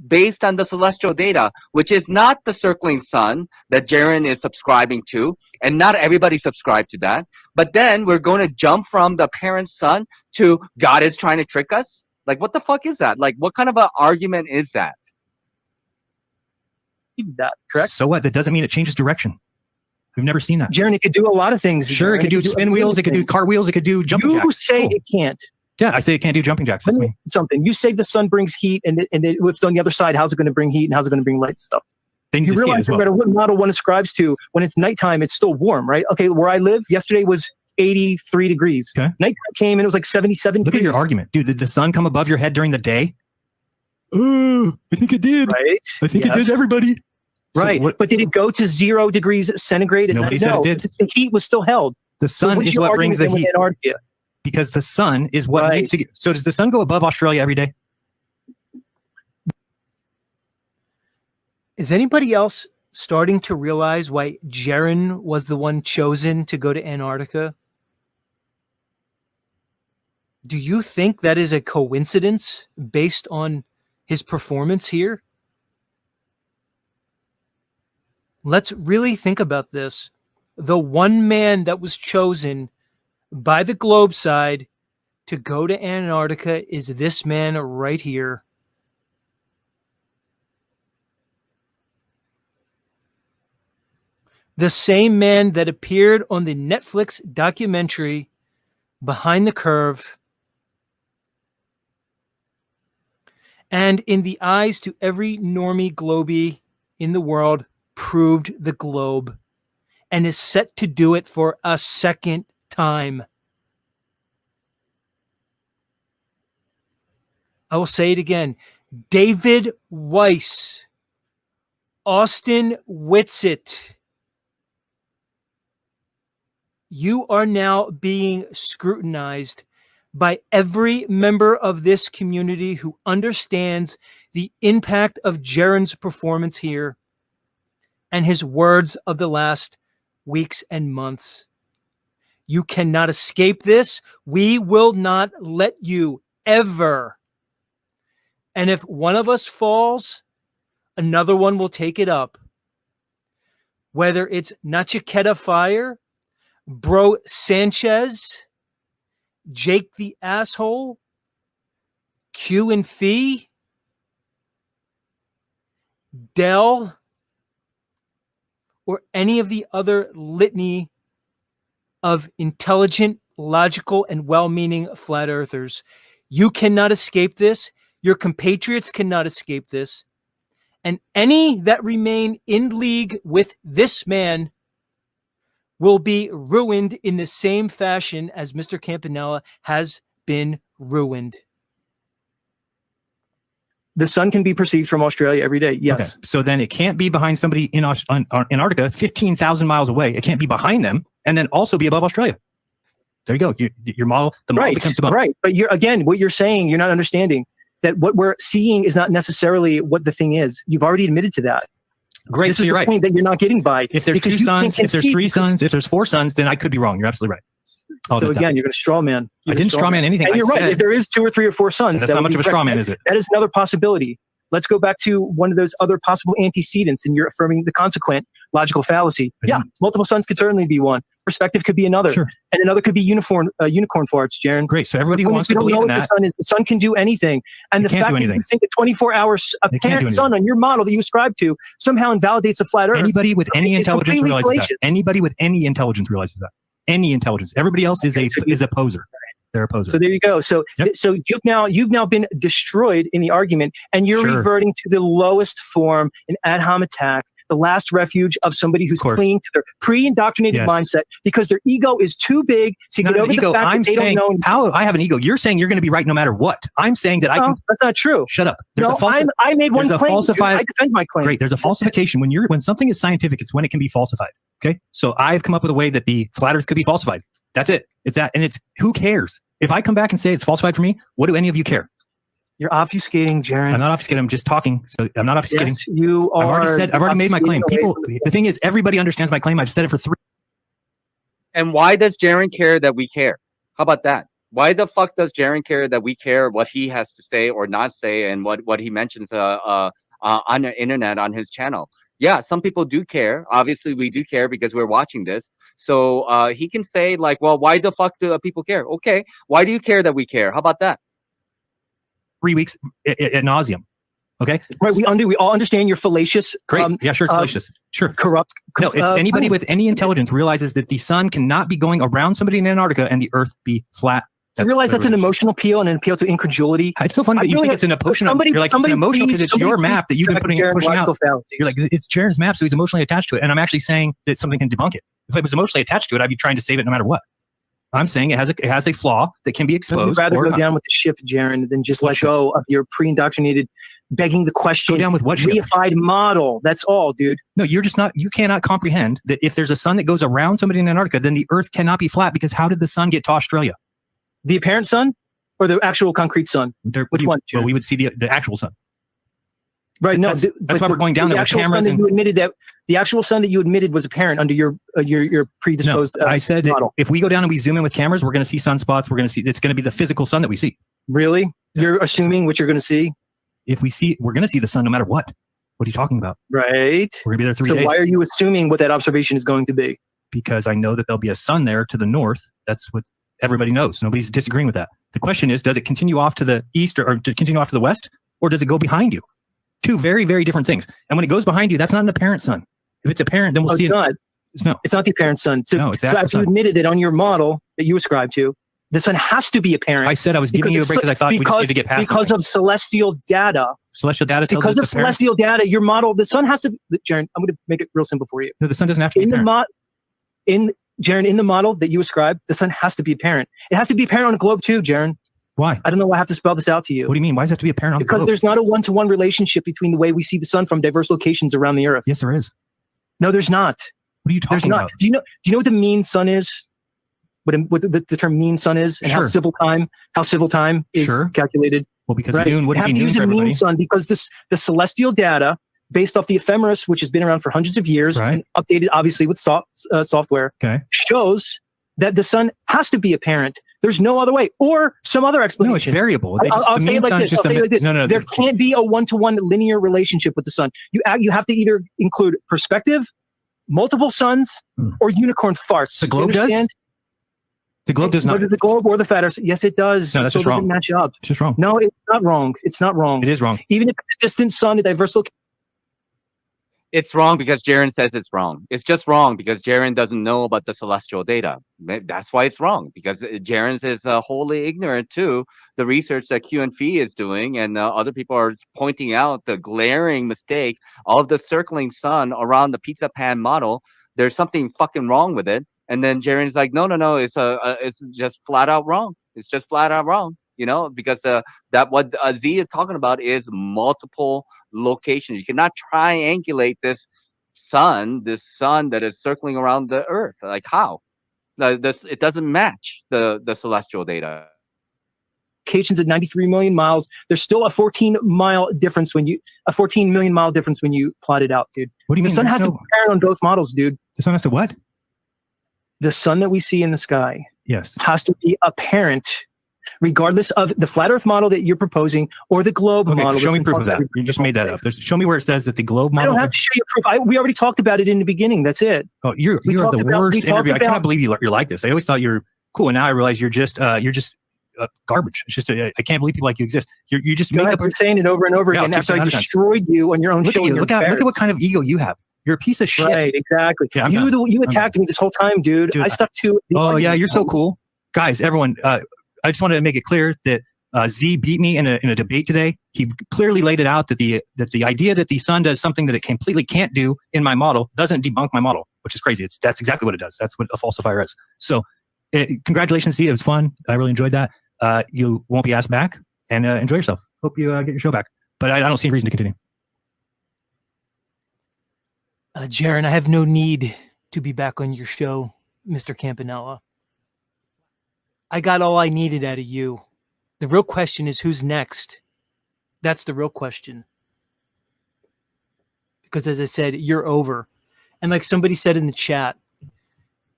based on the celestial data, which is not the circling sun that Jeran is subscribing to, and not everybody subscribed to that. But then we're going to jump from the parent sun to God is trying to trick us. Like, what the fuck is that? Like, what kind of an argument is that? That correct? So what? That doesn't mean it changes direction. We've never seen that. Jeran, it could do a lot of things. Sure, it could do spin wheels, it could do cartwheels, it could do jumping jacks. You say it can't. Yeah, I say it can't do jumping jacks. That's me. Something. You say the sun brings heat, and if it's on the other side, how's it going to bring heat and how's it going to bring light stuff? Then you realize no matter what model one ascribes to, when it's nighttime, it's still warm, right? Okay, where I live, yesterday was 83 degrees. Okay. Nighttime came and it was like 77 Look degrees. Look at your argument. Dude, did the sun come above your head during the day? Oh, I think it did. Right? I think it did, everybody. Right. So but did it go to 0 degrees centigrade? Nobody said it did. The heat was still held. The sun is what brings the heat. Antarctica? Because the sun is what needs to get. So does the sun go above Australia every day? Is anybody else starting to realize why Jeran was the one chosen to go to Antarctica? Do you think that is a coincidence based on his performance here? Let's really think about this. The one man that was chosen by the globe side to go to Antarctica is this man right here. The same man that appeared on the Netflix documentary Behind the Curve, and in the eyes to every normie globie in the world, proved the globe and is set to do it for a second time. I will say it again. David Weiss, Austin Whitsitt, you are now being scrutinized by every member of this community who understands the impact of Jeran's performance here and his words of the last weeks and months. You cannot escape this. We will not let you ever. And if one of us falls, another one will take it up. Whether it's Nachiketa Fire, Bro Sanchez, Jake the Asshole, Q and Fee, Dell, or any of the other litany of intelligent, logical, and well-meaning flat earthers. You cannot escape this. Your compatriots cannot escape this. And any that remain in league with this man will be ruined in the same fashion as Mr. Campanella has been ruined. The sun can be perceived from Australia every day. Yes. Okay. So then it can't be behind somebody in Antarctica, 15,000 miles away. It can't be behind them and then also be above Australia. There you go. Your model, the model becomes above. Right. But what you're saying, you're not understanding that what we're seeing is not necessarily what the thing is. You've already admitted to that. Great. This so is you're the right. point that you're not getting by. If there's 2 suns, if there's 3 suns, if there's 4 suns, then I could be wrong. You're absolutely right. So again, you're going to straw man. I didn't straw man anything. And you're right. If there is 2 or 3 or 4 suns, that's not much of a straw man, is it? That is another possibility. Let's go back to one of those other possible antecedents, and you're affirming the consequent logical fallacy. Yeah, multiple suns could certainly be one. Perspective could be another. Sure. And another could be unicorn farts, Jeran. Great. So everybody wants to believe in that. The sun can do anything. And the fact that you think a 24-hour apparent sun on your model that you ascribe to somehow invalidates a flat earth. Anybody with any intelligence realizes that. Anybody with any intelligence realizes that. Any intelligence. Everybody else is a poser. They're a poser. So there you go. So so you've now been destroyed in the argument, and you're reverting to the lowest form, an ad hom attack, the last refuge of somebody who's clinging to their pre-indoctrinated mindset because their ego is too big to get over the fact that they don't know. How I have an ego. You're saying you're going to be right no matter what. I'm saying that I can. That's not true. Shut up. I made one claim. I defend my claim. Great. There's a falsification when something is scientific. It's when it can be falsified. Okay. So I've come up with a way that the flat Earth could be falsified. That's it. It's that, and it's who cares if I come back and say it's falsified for me? What do any of you care? You're obfuscating, Jeran. I'm not obfuscating. I'm just talking. So I'm not obfuscating. Yes, you are. I've already made my claim. obfuscating away People, from the the thing is, everybody understands my claim. I've said it for 3. And why does Jeran care that we care? How about that? Why the fuck does Jeran care that we care what he has to say or not say, and what he mentions on the internet on his channel? Yeah, some people do care. Obviously, we do care because we're watching this. So he can say like, well, why the fuck do people care? Okay, why do you care that we care? How about that? 3 weeks ad nauseum. Okay. Right. We all understand you're fallacious. Great. Yeah, sure. It's fallacious. Sure. Corrupt. No, it's anybody with any intelligence realizes that the sun cannot be going around somebody in Antarctica and the Earth be flat. You realize that's an emotional appeal and an appeal to incredulity. It's so funny that you think it's an emotional. You're like, it's an emotional because it's your map that you've been pushing out. You're like, it's Jeran's map, so he's emotionally attached to it. And I'm actually saying that something can debunk it. If I was emotionally attached to it, I'd be trying to save it no matter what. I'm saying it has a flaw that can be exposed. I'd rather go down with the ship, Jeran, than just let go of your pre-indoctrinated, begging the question. Go down with what ship? Reified model. That's all, dude. No, you're just not. You cannot comprehend that if there's a sun that goes around somebody in Antarctica, then the Earth cannot be flat because how did the sun get to Australia? The apparent sun or the actual concrete sun? Which one? Well, we would see the actual sun. Right. No, that's why we're going down there with cameras. You admitted that the actual sun that you admitted was apparent under your predisposed. No, I said model. If we go down and we zoom in with cameras, we're going to see sunspots. We're going to see. It's going to be the physical sun that we see. Really? Yeah. You're assuming what you're going to see? If we see, we're going to see the sun no matter what. What are you talking about? Right. We're going to be there 3 days. So why are you assuming what that observation is going to be? Because I know that there'll be a sun there to the north. That's what everybody knows. Nobody's disagreeing with that. The question is, does it continue off to the east or to continue off to the west, or does it go behind you? Two very, very different things. And when it goes behind you, that's not an apparent sun. If it's apparent, then we'll see it. No, it's not the apparent sun. So, no, it's so after you admitted that on your model that you ascribe to, the sun has to be apparent. I said I was giving you a break because I thought we just need to get past because of celestial data. Celestial data tells because of celestial data, your model, the sun has to. Jeran, I'm going to make it real simple for you. No, the sun doesn't have to be apparent. Jeran, in the model that you ascribe, the sun has to be apparent. It has to be apparent on a globe too, Jeran. Why? I don't know why I have to spell this out to you. What do you mean? Why does it have to be apparent on the globe? Because there's not a one-to-one relationship between the way we see the sun from diverse locations around the Earth. Yes, there is. No, there's not. What are you talking about? Do you know what the mean sun is? What the term mean sun is, and how civil time is calculated? Well, because noon wouldn't be noon for everybody. You have to use a mean sun because the celestial data, based off the ephemeris, which has been around for hundreds of years, and updated obviously with software, shows that the sun has to be apparent. There's no other way, or some other explanation. No, it's variable. I'll say it like this. No. There can't be a one-to-one linear relationship with the sun. You have to either include perspective, multiple suns, or unicorn farts. The globe does? The globe does not. Whether the globe or the fat Earth. Yes, it does. No, that's just wrong. Match up. It's just wrong. No, it's not wrong. It's not wrong. It is wrong. Even if it's a distant sun, a diverse location. It's wrong because Jeran says it's wrong. It's just wrong because Jeran doesn't know about the celestial data. That's why it's wrong, because Jeran is wholly ignorant to the research that Q and Phi is doing, and other people are pointing out the glaring mistake of the circling sun around the pizza pan model. There's something fucking wrong with it. And then Jeran's like, no, it's just flat out wrong. It's just flat out wrong. You know, because that what Z is talking about is multiple locations. You cannot triangulate this sun that is circling around the Earth. Like how? It doesn't match the celestial data. Locations at 93 million miles. There's still a 14 million mile difference when you plot it out, dude. What do you mean? The sun has to be apparent on both models, dude. The sun has to what? The sun that we see in the sky, yes, has to be apparent, regardless of the flat Earth model that you're proposing or the globe model. Show me proof of that. You just made that up. Show me where it says that the globe model. I don't have to show you proof. We already talked about it in the beginning. That's it. Oh, you're the worst interview. I cannot believe you're like this. I always thought you're cool, and now I realize you're just garbage. It's just I can't believe people like you exist. You just make up. You're saying it over and over again after I destroyed you on your own show. Look at what kind of ego you have. You're a piece of shit. Right, exactly. Yeah, you attacked me this whole time, dude. I stuck to it. Oh yeah, you're so cool, guys. Everyone, I just wanted to make it clear that Z beat me in a debate today. He clearly laid it out that the idea that the sun does something that it completely can't do in my model doesn't debunk my model, which is crazy. That's exactly what it does. That's what a falsifier is. So, congratulations, Z. It was fun. I really enjoyed that. You won't be asked back, and enjoy yourself. Hope you get your show back. But I don't see a reason to continue. Jeran, I have no need to be back on your show, Mr. Campanella. I got all I needed out of you. The real question is who's next? That's the real question. Because as I said, you're over. And like somebody said in the chat,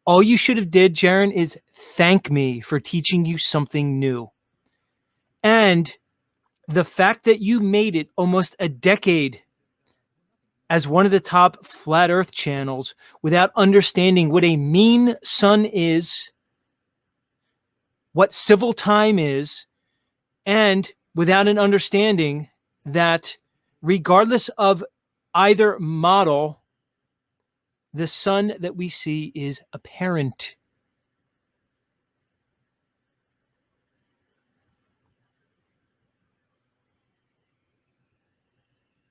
all you should have did, Jeran, is thank me for teaching you something new. And the fact that you made it almost a decade as one of the top flat earth channels without understanding what a mean sun is, what civil time is, and without an understanding that regardless of either model, the sun that we see is apparent.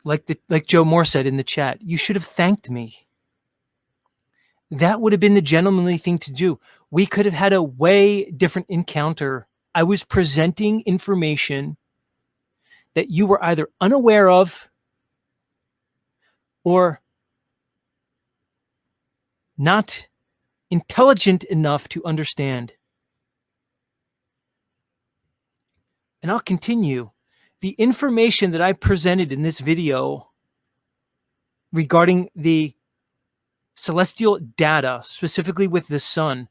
Like Joe Moore said in the chat, you should have thanked me. That would have been the gentlemanly thing to do. We could have had a way different encounter. I was presenting information that you were either unaware of or not intelligent enough to understand. And I'll continue. The information that I presented in this video regarding the celestial data, specifically with the sun,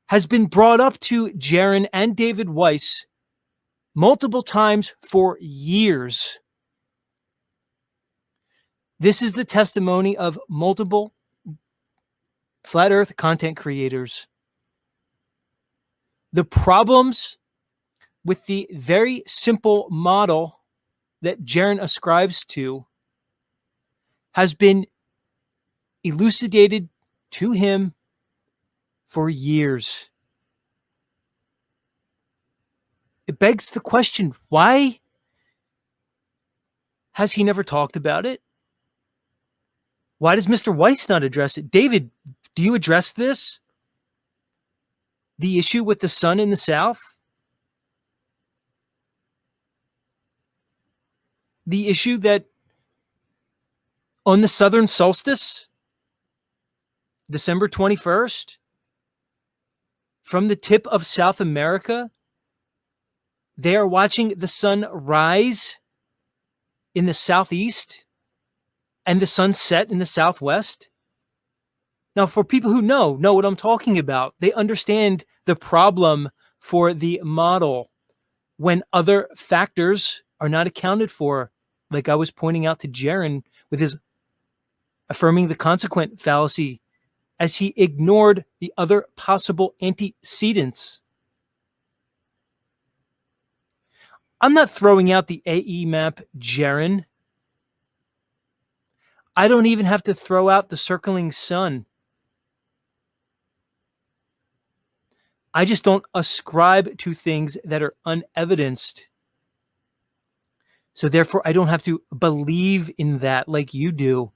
has been brought up to Jeran and David Weiss multiple times for years. This is the testimony of multiple flat earth content creators. The problems with the very simple model that Jeran ascribes to has been elucidated to him for years. It begs the question, why has he never talked about it? Why does Mr. Weiss not address it? David, do you address this? The issue with the sun in the south? The issue that on the southern solstice, December 21st, from the tip of South America, they are watching the sun rise in the southeast and the sun set in the southwest. Now, for people who know what I'm talking about, they understand the problem for the model when other factors are not accounted for, like I was pointing out to Jeran with his affirming the consequent fallacy, as he ignored the other possible antecedents. I'm not throwing out the AE map, Jeran. I don't even have to throw out the circling sun. I just don't ascribe to things that are unevidenced. So therefore, I don't have to believe in that like you do.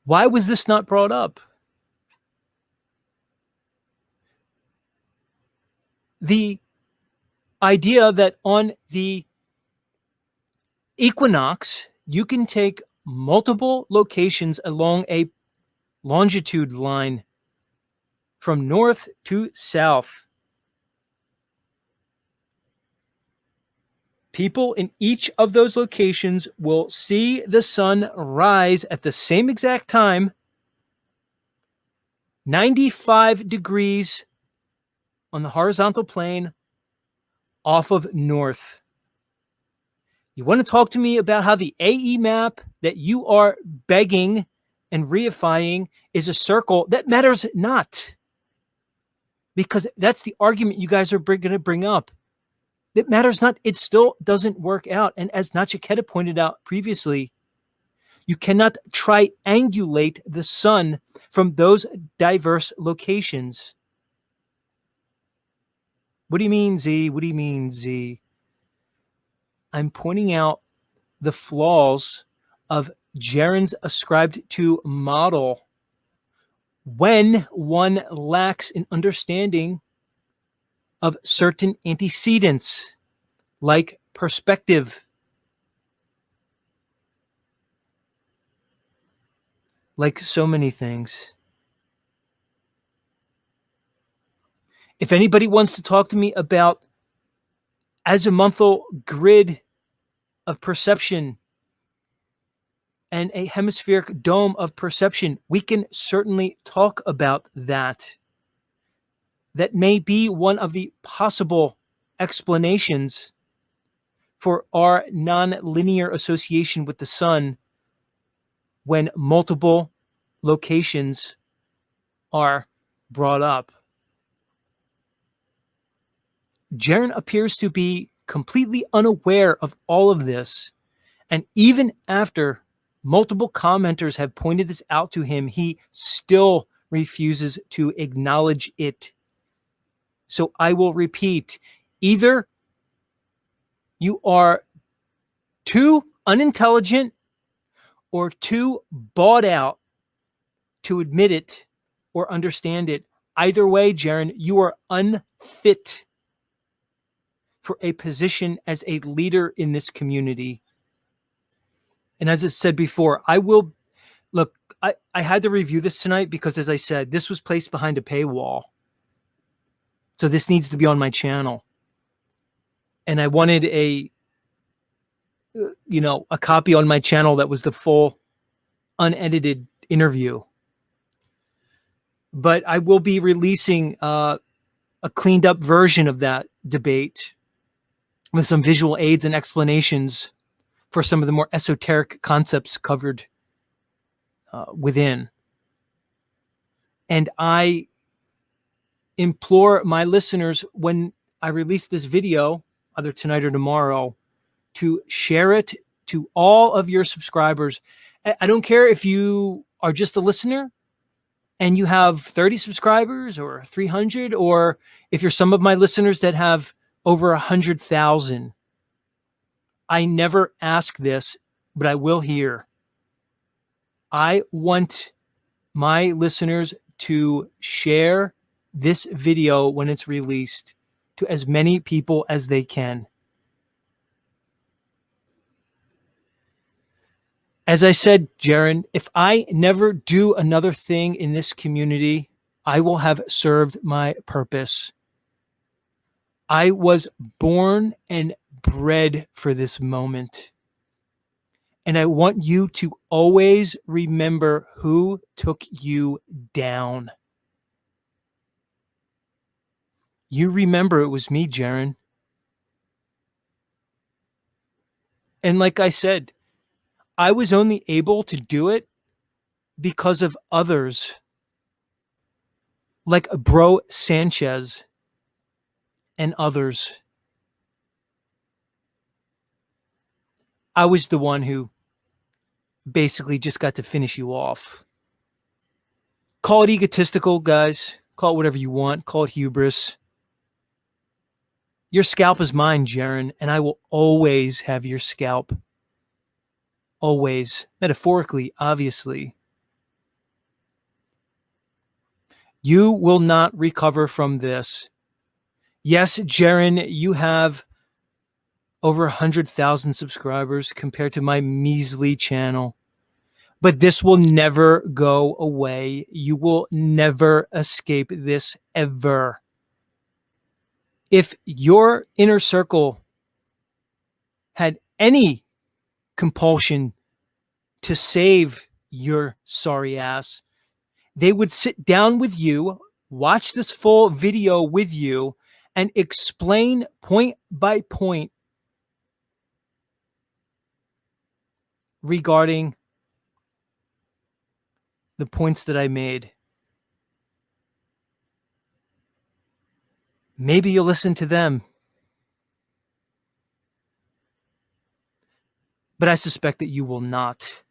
Why was this not brought up? The idea that on the equinox, you can take multiple locations along a longitude line from north to south. People in each of those locations will see the sun rise at the same exact time, 95 degrees on the horizontal plane off of north. You want to talk to me about how the AE map that you are begging and reifying is a circle that matters not. Because that's the argument you guys are going to bring up. It matters not. It still doesn't work out. And as Nachiketa pointed out previously, you cannot triangulate the sun from those diverse locations. What do you mean, Z? What do you mean, Z? I'm pointing out the flaws of Jeran's ascribed to model when one lacks an understanding of certain antecedents, like perspective, like so many things. If anybody wants to talk to me about azimuthal grid of perception and a hemispheric dome of perception, we can certainly talk about that. That may be one of the possible explanations for our non-linear association with the sun when multiple locations are brought up. Jeran appears to be completely unaware of all of this, and even after multiple commenters have pointed this out to him, he still refuses to acknowledge it. So I will repeat, either you are too unintelligent or too bought out to admit it or understand it. Either way, Jeran, you are unfit for a position as a leader in this community. And as I said before, I will look, I had to review this tonight because, as I said, this was placed behind a paywall. So this needs to be on my channel. And I wanted a copy on my channel that was the full unedited interview. But I will be releasing a cleaned up version of that debate with some visual aids and explanations for some of the more esoteric concepts covered within. And I implore my listeners, when I release this video, either tonight or tomorrow, to share it to all of your subscribers. I don't care if you are just a listener and you have 30 subscribers or 300, or if you're some of my listeners that have over 100,000. I never ask this, but I will here. I want my listeners to share this video when it's released to as many people as they can. As I said, Jeran, if I never do another thing in this community, I will have served my purpose. I was born and bred for this moment. And I want you to always remember who took you down. You remember it was me, Jeran. And like I said, I was only able to do it because of others like Bro Sanchez and others. I was the one who basically just got to finish you off. Call it egotistical, guys. Call it whatever you want. Call it hubris. Your scalp is mine, Jeran, and I will always have your scalp. Always. Metaphorically, obviously. You will not recover from this. Yes, Jeran, you have over 100,000 subscribers compared to my measly channel. But this will never go away. You will never escape this ever. If your inner circle had any compulsion to save your sorry ass, they would sit down with you, watch this full video with you, and explain point by point regarding the points that I made. Maybe you'll listen to them. But I suspect that you will not.